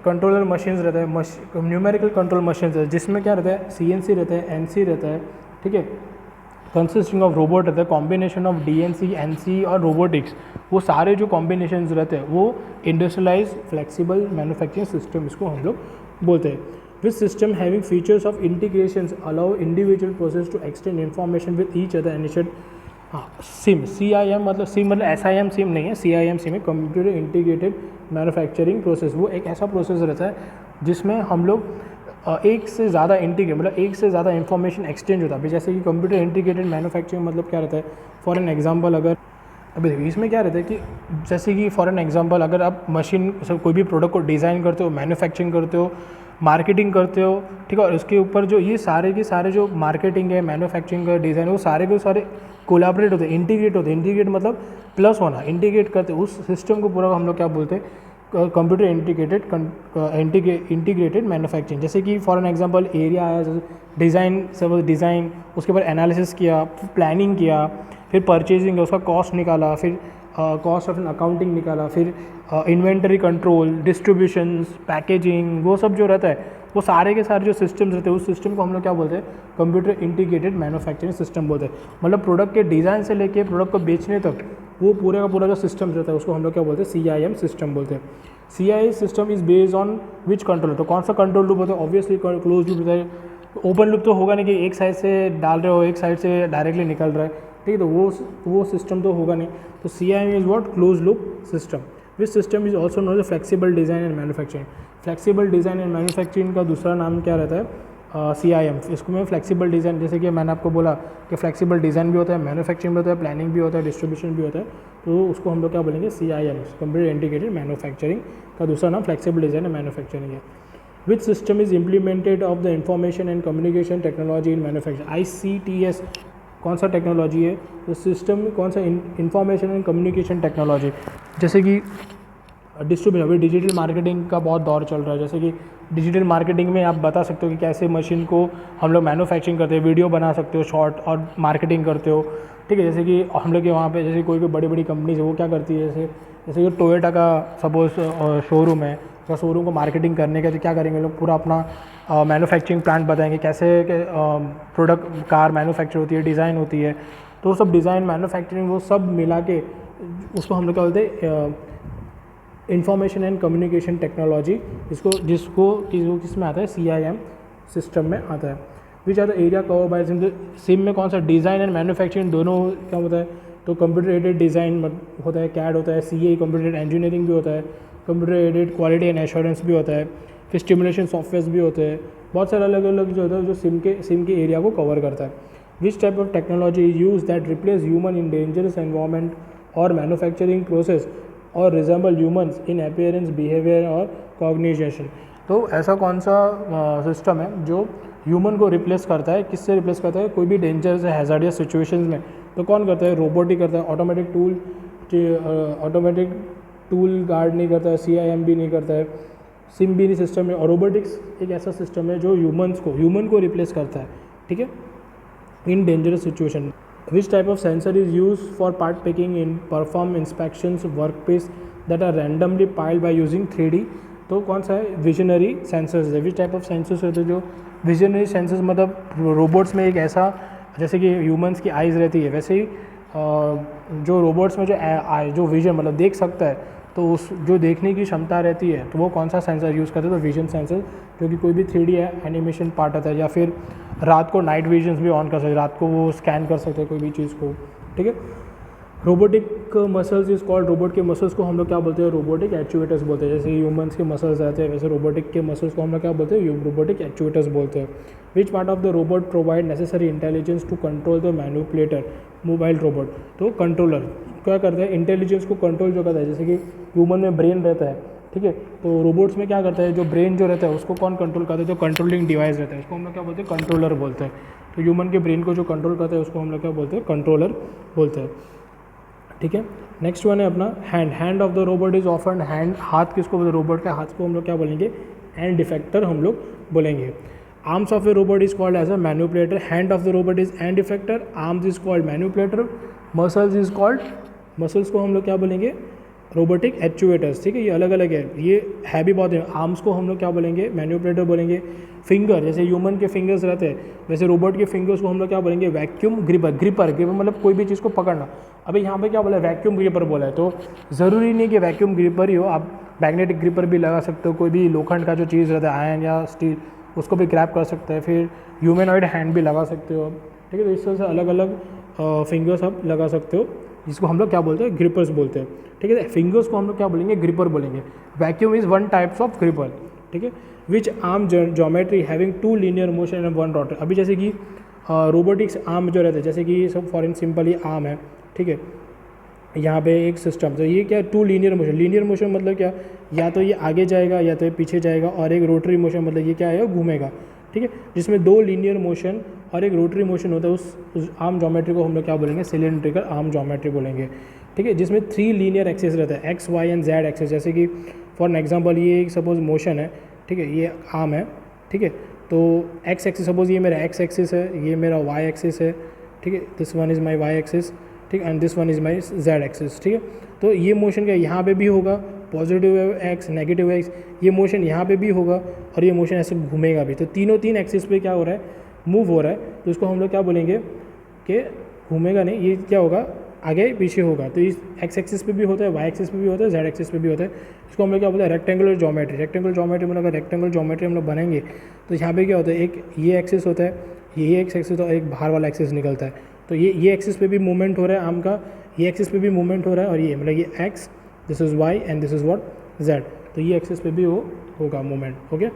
कंट्रोलर मशीन्स रहता है, न्यूमेरिकल कंट्रोल मशीन्स है, जिसमें क्या रहता है, CNC रहता है, NC रहता है, ठीक है, कंसिस्टिंग ऑफ रोबोट रहता है, कॉम्बिनेशन ऑफ DNC, NC और रोबोटिक्स, वो सारे जो कॉम्बिनेशंस रहते हैं वो इंडस्ट्रियलाइज फ्लेक्सिबल मैन्युफैक्चरिंग सिस्टम इसको हम लोग बोलते हैं। Which system having features of integrations allow individual process to exchange information with each other initiate. हाँ, सिम, CIM मतलब सिम मतलब SIM सिम नहीं है, CIM सिम है, कंप्यूटर इंटीग्रेटेड मैन्युफैक्चरिंग प्रोसेस। वो एक ऐसा प्रोसेस रहता है जिसमें हम लोग एक से ज़्यादा मतलब एक से ज़्यादा इन्फॉर्मेशन एक्सचेंज होता है। अभी जैसे कि कंप्यूटर इंटीग्रेटेड मैन्युफैक्चरिंग मतलब क्या रहता है, फॉर एन एग्जांपल अगर अभी देखिए इसमें क्या रहता है कि जैसे कि फॉर एन एग्जांपल अगर आप मशीन से कोई भी प्रोडक्ट को डिज़ाइन करते हो, मैन्युफैक्चरिंग करते हो, मार्केटिंग करते हो, ठीक है, और उसके ऊपर जो ये सारे के सारे जो मार्केटिंग है, मैन्युफैक्चरिंग है, डिज़ाइन, वो सारे के सारे कोलैबोरेट होते हैं, इंटीग्रेट होते हैं। इंटीग्रेट मतलब प्लस होना, इंटीग्रेट करते हैं उस सिस्टम को पूरा हम लोग क्या बोलते हैं, कंप्यूटर इंटीग्रेटेड मैन्युफैक्चरिंग। जैसे कि फॉर एन एग्जांपल एरिया आया, जैसे डिज़ाइन, उसके बाद एनालिसिस किया, प्लानिंग किया, फिर परचेजिंग, उसका कॉस्ट निकाला, फिर कॉस्ट ऑफ अकाउंटिंग निकाला, फिर इन्वेंटरी कंट्रोल, डिस्ट्रीब्यूशंस, पैकेजिंग, वो सब जो रहता है, वो सारे के सारे जो सिस्टम्स रहते हैं उस सिस्टम को हम लोग क्या बोलते हैं, कंप्यूटर इंटीग्रेटेड मैन्युफैक्चरिंग सिस्टम बोलते हैं। मतलब प्रोडक्ट के डिज़ाइन से लेके प्रोडक्ट को बेचने तक वो पूरे का पूरा जो सिस्टम रहता है उसको हम लोग क्या बोलते हैं, CIM सिस्टम बोलते हैं। CIM system is based on which control, तो कौन सा कंट्रोल लूप होता है, ऑब्वियसली क्लोज लूप होता है। ओपन लूप तो होगा नहीं कि एक साइड से डाल रहे हो एक साइड से डायरेक्टली निकल रहा है, ठीक है, तो वो सिस्टम तो होगा नहीं। तो CIM is what, close loop system. Which system is also known as flexible design and manufacturing. Flexible design and manufacturing का दूसरा नाम क्या रहता है, CIM। इसको में फ्लेक्सिबल डिज़ाइन, जैसे कि मैंने आपको बोला कि फ्लेक्सिबल डिज़ाइन भी होता है, मैन्युफैक्चरिंग भी होता है, प्लानिंग भी होता है, डिस्ट्रीब्यूशन भी होता है, तो उसको हम लोग क्या बोलेंगे, CIM, कंप्यूटर इंटीग्रेटेड मैन्युफैक्चरिंग का दूसरा नाम फ्लेक्सिबल डिज़ाइन एंड मैन्युफैक्चरिंग है। विच system is implemented of the information and communication technology in manufacturing. ICTS कौन सा टेक्नोलॉजी है, तो सिस्टम कौन सा, इंफॉर्मेशन एंड कम्युनिकेशन टेक्नोलॉजी। जैसे कि डिस्ट्रीब्यूशन, अभी डिजिटल मार्केटिंग का बहुत दौर चल रहा है। जैसे कि डिजिटल मार्केटिंग में आप बता सकते हो कि कैसे मशीन को हम लोग मैन्युफैक्चरिंग करते हैं, वीडियो बना सकते हो शॉर्ट और मार्केटिंग करते हो, ठीक है। जैसे कि हम लोग के वहाँ पे जैसे कोई भी बड़ी बड़ी कंपनीज है वो क्या करती है, जैसे कि टोयोटा का सपोज शोरूम है, तो शोरूम को मार्केटिंग करने के तो क्या करेंगे लोग, पूरा अपना मैन्युफैक्चरिंग प्लांट बताएंगे, कैसे प्रोडक्ट कार मैन्युफैक्चर होती है, डिज़ाइन होती है, तो सब डिज़ाइन मैन्युफैक्चरिंग वो सब मिला के उसको हम लोग क्या बोलते हैं, इंफॉर्मेशन एंड कम्युनिकेशन टेक्नोलॉजी, जिसको किस में आता है, CIM सिस्टम में आता है। Which are the area cover by CIM में कौन सा, डिज़ाइन एंड मैन्युफैक्चरिंग दोनों क्या होता है, तो कंप्यूटर एडेड डिज़ाइन होता है, CAD होता है, CA कंप्यूटर एडेड इंजीनियरिंग भी होता है, computer aided quality and assurance भी होता है, फिर स्टिमुलेशन सॉफ्टवेयर भी होते हैं, बहुत सारे अलग अलग जो होता है जो सिम के एरिया को कवर करता है। Which type of technology is use that replace human in dangerous environment और मैन्युफैक्चरिंग प्रोसेस और resemble humans in appearance, behaviour और कॉग्निशन। तो ऐसा कौन सा सिस्टम है जो ह्यूमन को रिप्लेस करता है, किससे रिप्लेस करता है, कोई भी डेंजरस है हैजार्डियस सिचुएशंस में, तो कौन करता है, रोबोट ही करता है। ऑटोमेटिक टूल गार्ड नहीं करता है, CIM भी नहीं करता है, सिम भी नहीं सिस्टम है। और रोबोटिक्स एक ऐसा सिस्टम है जो ह्यूमन को रिप्लेस करता है, ठीक है, in dangerous situation. Which type of sensor is used for part picking in perform inspections workpiece that are randomly piled by using 3D? तो कौन सा है, विजनरी सेंसर्स है। विच टाइप ऑफ सेंसर्स होते हैं, जो विजनरी सेंसर्स मतलब robots में एक ऐसा, जैसे कि ह्यूमंस की आइज़ रहती है वैसे ही जो रोबोट्स में जो विजन मतलब देख सकता है, तो उस जो देखने की क्षमता रहती है, तो वो कौन सा सेंसर यूज़ करते हैं, तो विजन सेंसर, जो कि कोई भी 3D एनिमेशन पार्ट आता है, या फिर रात को नाइट विजन्स भी ऑन कर सकते हैं, रात को वो स्कैन कर सकते हैं कोई भी चीज़ को, ठीक है। Robotic muscles is called, robot के मसल्स को हम लोग क्या बोलते हैं, रोबोटिक एक्चुएटर्स बोलते हैं। जैसे ह्यूमंस के मसल्स रहते हैं वैसे रोबोटिक के मसल्स को हम लोग क्या बोलते हैं, रोबोटिक एक्चुएटर्स बोलते हैं। Which part of the robot provide necessary intelligence to control the manipulator, mobile robot. तो कंट्रोलर क्या करता है, इंटेलिजेंस को कंट्रोल जो करता है, जैसे कि ह्यूमन में ब्रेन रहता है, ठीक है, तो रोबोट्स में क्या करता है, जो ब्रेन जो रहता है उसको कौन कंट्रोल करता है, जो कंट्रोलिंग डिवाइस रहता है उसको हम लोग क्या बोलते हैं, कंट्रोलर बोलते हैं। तो ह्यूमन के ब्रेन को जो कंट्रोल करता है उसको हम लोग क्या बोलते हैं, कंट्रोलर बोलते हैं, ठीक है। नेक्स्ट वन है अपना hand of the robot is often, hand हाथ किसको बोलते हैं, रोबोट के हाथ को हम लोग क्या बोलेंगे, हैंड इफेक्टर हम लोग बोलेंगे। Arms of a robot is called as a manipulator, hand of the robot is hand effector, arms is called manipulator, muscles is called, muscles को हम लोग क्या बोलेंगे, रोबोटिक एक्चुएटर्स, ठीक है, ये अलग अलग है, ये है भी बहुत है। आर्म्स को हम लोग क्या बोलेंगे, मैनिपुलेटर बोलेंगे। फिंगर, जैसे ह्यूमन के फिंगर्स रहते हैं वैसे रोबोट के फिंगर्स को हम लोग क्या बोलेंगे, वैक्यूम ग्रिपर। ग्रिपर मतलब कोई भी चीज़ को पकड़ना। अभी यहाँ पे क्या बोला है, वैक्यूम ग्रिपर बोला है, तो ज़रूरी नहीं कि वैक्यूम ग्रिपर ही हो, आप मैग्नेटिक ग्रिपर भी लगा सकते हो, कोई भी लोखंड का जो चीज़ रहता है आयन या स्टील उसको भी ग्रैब कर सकते हैं, फिर ह्यूमनॉइड हैंड भी लगा सकते हो, ठीक है। तो इस तरह से अलग अलग फिंगर्स आप लगा सकते हो, जिसको हम लोग क्या बोलते हैं, ग्रिपर्स बोलते हैं, ठीक है। फिंगर्स को हम लोग क्या बोलेंगे, ग्रिपर बोलेंगे। Vacuum is one types of gripper, ठीक है। Which arm geometry having 2 linear motion and 1 rotor. अभी जैसे कि रोबोटिक्स आर्म जो रहते हैं, जैसे कि सब फॉर सिंपल ही आर्म है, ठीक है, यहाँ पे एक सिस्टम, तो ये क्या, to linear motion. Linear motion मतलब क्या, या तो ये आगे जाएगा या तो ये पीछे जाएगा, और एक रोटरी मोशन मतलब ये क्या है, घूमेगा, ठीक है, जिसमें दो लीनियर मोशन और एक रोटरी मोशन होता है। उस आर्म ज्योमेट्री को हम लोग क्या बोलेंगे, सिलेंड्रिकल आर्म ज्योमेट्री बोलेंगे, ठीक है, जिसमें 3 लीनियर एक्सिस रहता है, X Y and Z axis. जैसे कि फॉर एग्जांपल ये एक सपोज मोशन है, ठीक है, ये आर्म है, ठीक है, तो एक्स एक्सिस, सपोज ये मेरा एक्स एक्सिस है, ये मेरा वाई एक्सिस है, ठीक है, this one is my Y axis, ठीक है, and this one is my Z axis, ठीक है। तो ये मोशन क्या यहाँ पे भी होगा, पॉजिटिव एक्स, नेगेटिव एक्स, ये मोशन यहाँ पे भी होगा और ये मोशन ऐसे घूमेगा भी। तो तीनों तीन एक्सिस पे क्या हो रहा है, मूव हो रहा है। तो इसको हम लोग क्या बोलेंगे कि घूमेगा नहीं, ये क्या होगा, आगे पीछे होगा। तो इस एक्स एक्सिस पे भी होता है, वाई एक्सिस पे भी होता है, जेड एक्सिस पे भी होता है। इसको हम लोग क्या बोलते हैं, रेक्टेंगुलर ज्योमेट्री। रेक्टेंगुलर ज्योमेट्री मतलब अगर रेक्टेंगुलर ज्योमेट्री हम लोग बनेंगे तो यहाँ पे क्या होता है, एक ये एक्सिस होता है, ये एक्सिस होता है, एक बाहर वाला एक्सिस निकलता है। तो ये एक्सिस पे भी मूवमेंट हो रहा है आर्म का, ये एक्सिस पे भी मूवमेंट हो रहा है, और ये मतलब ये x, this is why and this is what, Z. तो ये एक्सिस पे भी होगा movement, okay.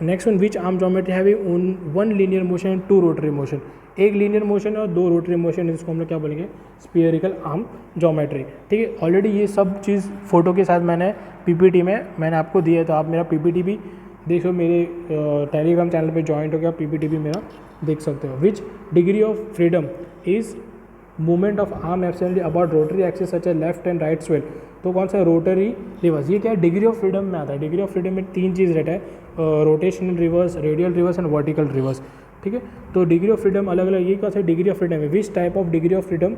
Next one, which arm geometry having 1 linear motion and 2 rotary motion. एक लीनियर मोशन और 2 रोटरी मोशन, इसको हम लोग क्या बोलेंगे, स्फीयरिकल आर्म ज्योमेट्री, ठीक है। ऑलरेडी ये सब चीज़ फोटो के साथ मैंने पीपीटी में मैंने आपको दिया है, तो आप मेरा पीपीटी भी देखो, मेरे टेलीग्राम चैनल पे ज्वाइंट हो गया, पीपीटी भी मेरा देख सकते हो। Which degree of freedom is movement of arm absently about rotary axis such a left and right swell. तो कौन सा, रोटरी रिवर्स। ये क्या है, डिग्री ऑफ फ्रीडम में आता है। डिग्री ऑफ फ्रीडम में 3 चीज़ रहता है, rotational reverse, radial reverse and vertical reverse, ठीक है। तो डिग्री ऑफ फ्रीडम अलग अलग, ये क्या है, डिग्री ऑफ फ्रीडम है। Which type of degree of freedom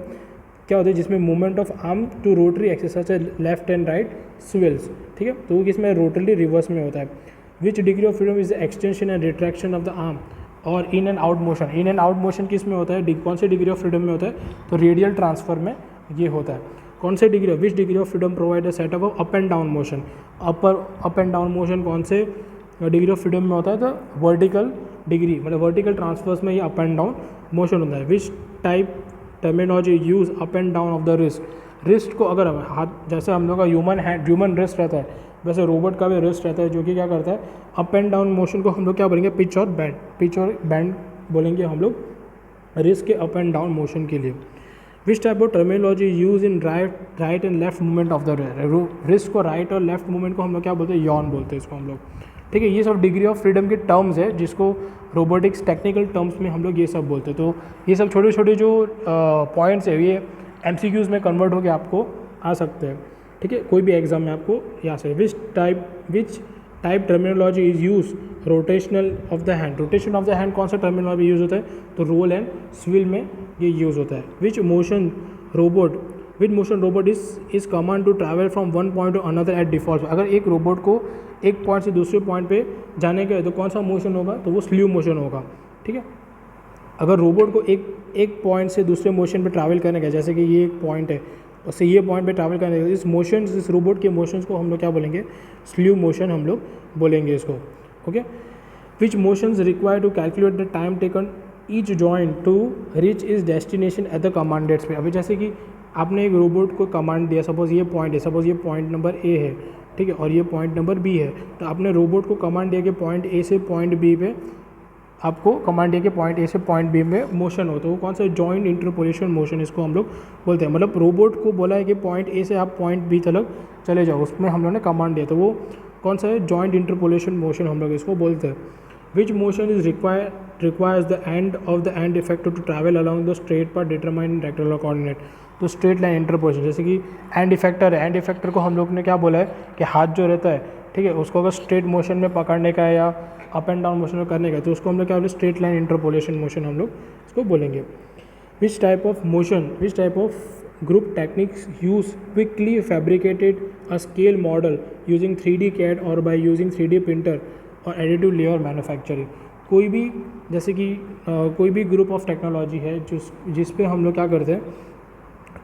क्या होता है, जिसमें movement of arm to rotary axis such a left and right swivels, ठीक है। तो वो किसमें, रोटरी रिवर्स में होता है। Which degree of freedom is the extension and retraction of the arm और in and out motion. In and out motion किस में होता है, कौन से डिग्री ऑफ फ्रीडम में होता है, तो रेडियल ट्रांसफर में ये होता है। कौन से degree, which degree of freedom provide a setup of up and down motion. Up and down motion कौन से डिग्री ऑफ फ्रीडम में होता है, तो वर्टिकल डिग्री, मतलब वर्टिकल ट्रांसफर्स में ये अप एंड डाउन मोशन होता है। Which type terminology use up and down of the wrist. Wrist को अगर हाथ, जैसे हम लोग का ह्यूमन रिस्ट रहता है, वैसे रोबोट का भी रिस्ट रहता है, जो कि क्या करता है, अप एंड डाउन मोशन को हम लोग क्या बोलेंगे, पिच और बैंड बोलेंगे हम लोग रिस्ट के अप एंड डाउन मोशन के लिए। विच type of terminology use in right and left movement of the wrist को, राइट और लेफ्ट मूवमेंट को हम लोग क्या बोलते हैं, यॉन बोलते हैं इसको हम लोग, ठीक है। ये सब डिग्री ऑफ फ्रीडम के टर्म्स है, जिसको रोबोटिक्स टेक्निकल टर्म्स में हम लोग ये सब बोलते हैं। तो ये सब छोटे छोटे जो पॉइंट्स है, ये MCQs में कन्वर्ट होकर आपको आ सकते हैं, ठीक है, कोई भी एग्जाम में आपको यहाँ से। Which type terminology is use rotational of the hand. Rotation of the hand कौन सा टर्मिनोलॉजी यूज़ होता है, तो रोल एंड स्विल में ये यूज़ होता है। Which motion robot is command to travel from one point to another at default. अगर एक रोबोट को एक पॉइंट से दूसरे पॉइंट पे जाने का है तो कौन सा मोशन होगा, तो वो स्लीव मोशन होगा, ठीक है। अगर रोबोट को एक पॉइंट से दूसरे मोशन पे ट्रैवल करने का, जैसे कि ये एक पॉइंट है, उससे ये पॉइंट पे ट्रैवल करने का, इस रोबोट के मोशंस को हम लोग क्या बोलेंगे, स्लीव मोशन हम लोग बोलेंगे इसको, okay. Which motions require to calculate the time taken each joint to reach is destination at the commanded speed. अभी जैसे कि आपने एक रोबोट को कमांड दिया, सपोज ये पॉइंट है, सपोज ये पॉइंट नंबर A है, ठीक है, और ये पॉइंट नंबर B है, तो आपने रोबोट को कमांड दिया कि पॉइंट A से पॉइंट B पे, आपको कमांड दिया कि पॉइंट A से पॉइंट B में मोशन हो, तो वो कौन सा, जॉइंट इंटरपोलेशन मोशन इसको हम लोग बोलते हैं। मतलब रोबोट को बोला है कि पॉइंट A से आप पॉइंट B तक चले जाओ, उसमें हम लोग ने कमांड दिया, तो वो कौन सा है, जॉइंट इंटरपोलेशन मोशन हम लोग इसको बोलते हैं। Which motion is requires the end of the end effector to travel along the straight path determine rectangular coordinate. तो स्ट्रेट लाइन इंटरपोलेशन, जैसे कि एंड इफेक्टर है, एंड इफेक्टर को हम लोग ने क्या बोला है कि हाथ जो रहता है, ठीक है, उसको अगर स्ट्रेट मोशन में पकड़ने का है या अप एंड डाउन मोशन में करने का है, तो उसको हम लोग क्या बोले, स्ट्रेट लाइन इंटरपोलेशन मोशन हम लोग इसको बोलेंगे। विच type of group techniques use quickly fabricated a scale model using 3D CAD और बाय यूजिंग 3D प्रिंटर और एडिटिव लेयर मैन्युफैक्चरिंग। कोई भी, जैसे कि कोई भी ग्रुप ऑफ टेक्नोलॉजी है जिस पे हम लोग क्या करते हैं,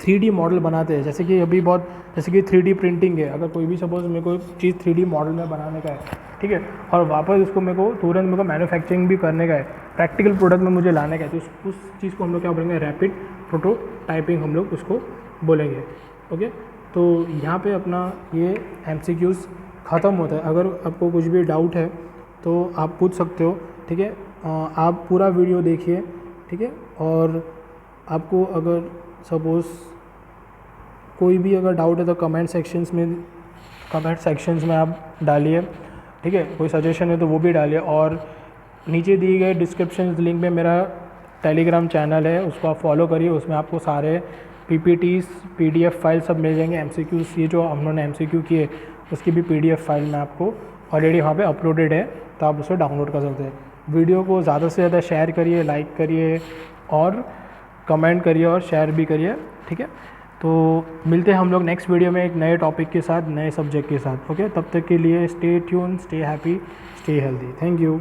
3D मॉडल बनाते हैं। जैसे कि अभी बहुत, जैसे कि 3D प्रिंटिंग है, अगर कोई भी सपोज मेरे को चीज़ 3D मॉडल में बनाने का है, ठीक है, और वापस उसको मेरे को तुरंत मेरे को मैन्युफैक्चरिंग भी करने का है, प्रैक्टिकल प्रोडक्ट में मुझे लाने का है, तो उस चीज़ को हम लोग क्या बोलेंगे, रैपिड प्रोटोटाइपिंग हम लोग उसको बोलेंगे, ओके। तो यहाँ पे अपना ये MCQs ख़त्म होता है। अगर आपको कुछ भी डाउट है तो आप पूछ सकते हो, ठीक है। आप पूरा वीडियो देखिए, ठीक है, और आपको अगर सपोज़ कोई भी अगर डाउट है तो कमेंट सेक्शंस में आप डालिए, ठीक है। कोई सजेशन है तो वो भी डालिए, और नीचे दिए गए डिस्क्रिप्शन लिंक में मेरा टेलीग्राम चैनल है, उसको आप फॉलो करिए। उसमें आपको सारे PPTs PDF फाइल सब मिल जाएंगे। MCQs ये जो हमने MCQ किए उसकी भी PDF फाइल में आपको ऑलरेडी वहाँ पे अपलोडेड है, तो आप उसे डाउनलोड कर सकते हैं। वीडियो को ज़्यादा से ज़्यादा शेयर करिए, लाइक करिए और कमेंट करिए और शेयर भी करिए, ठीक है। तो मिलते हैं हम लोग नेक्स्ट वीडियो में एक नए टॉपिक के साथ, नए सब्जेक्ट के साथ। ओके, तब तक के लिए stay tune, stay happy, stay healthy. Thank you.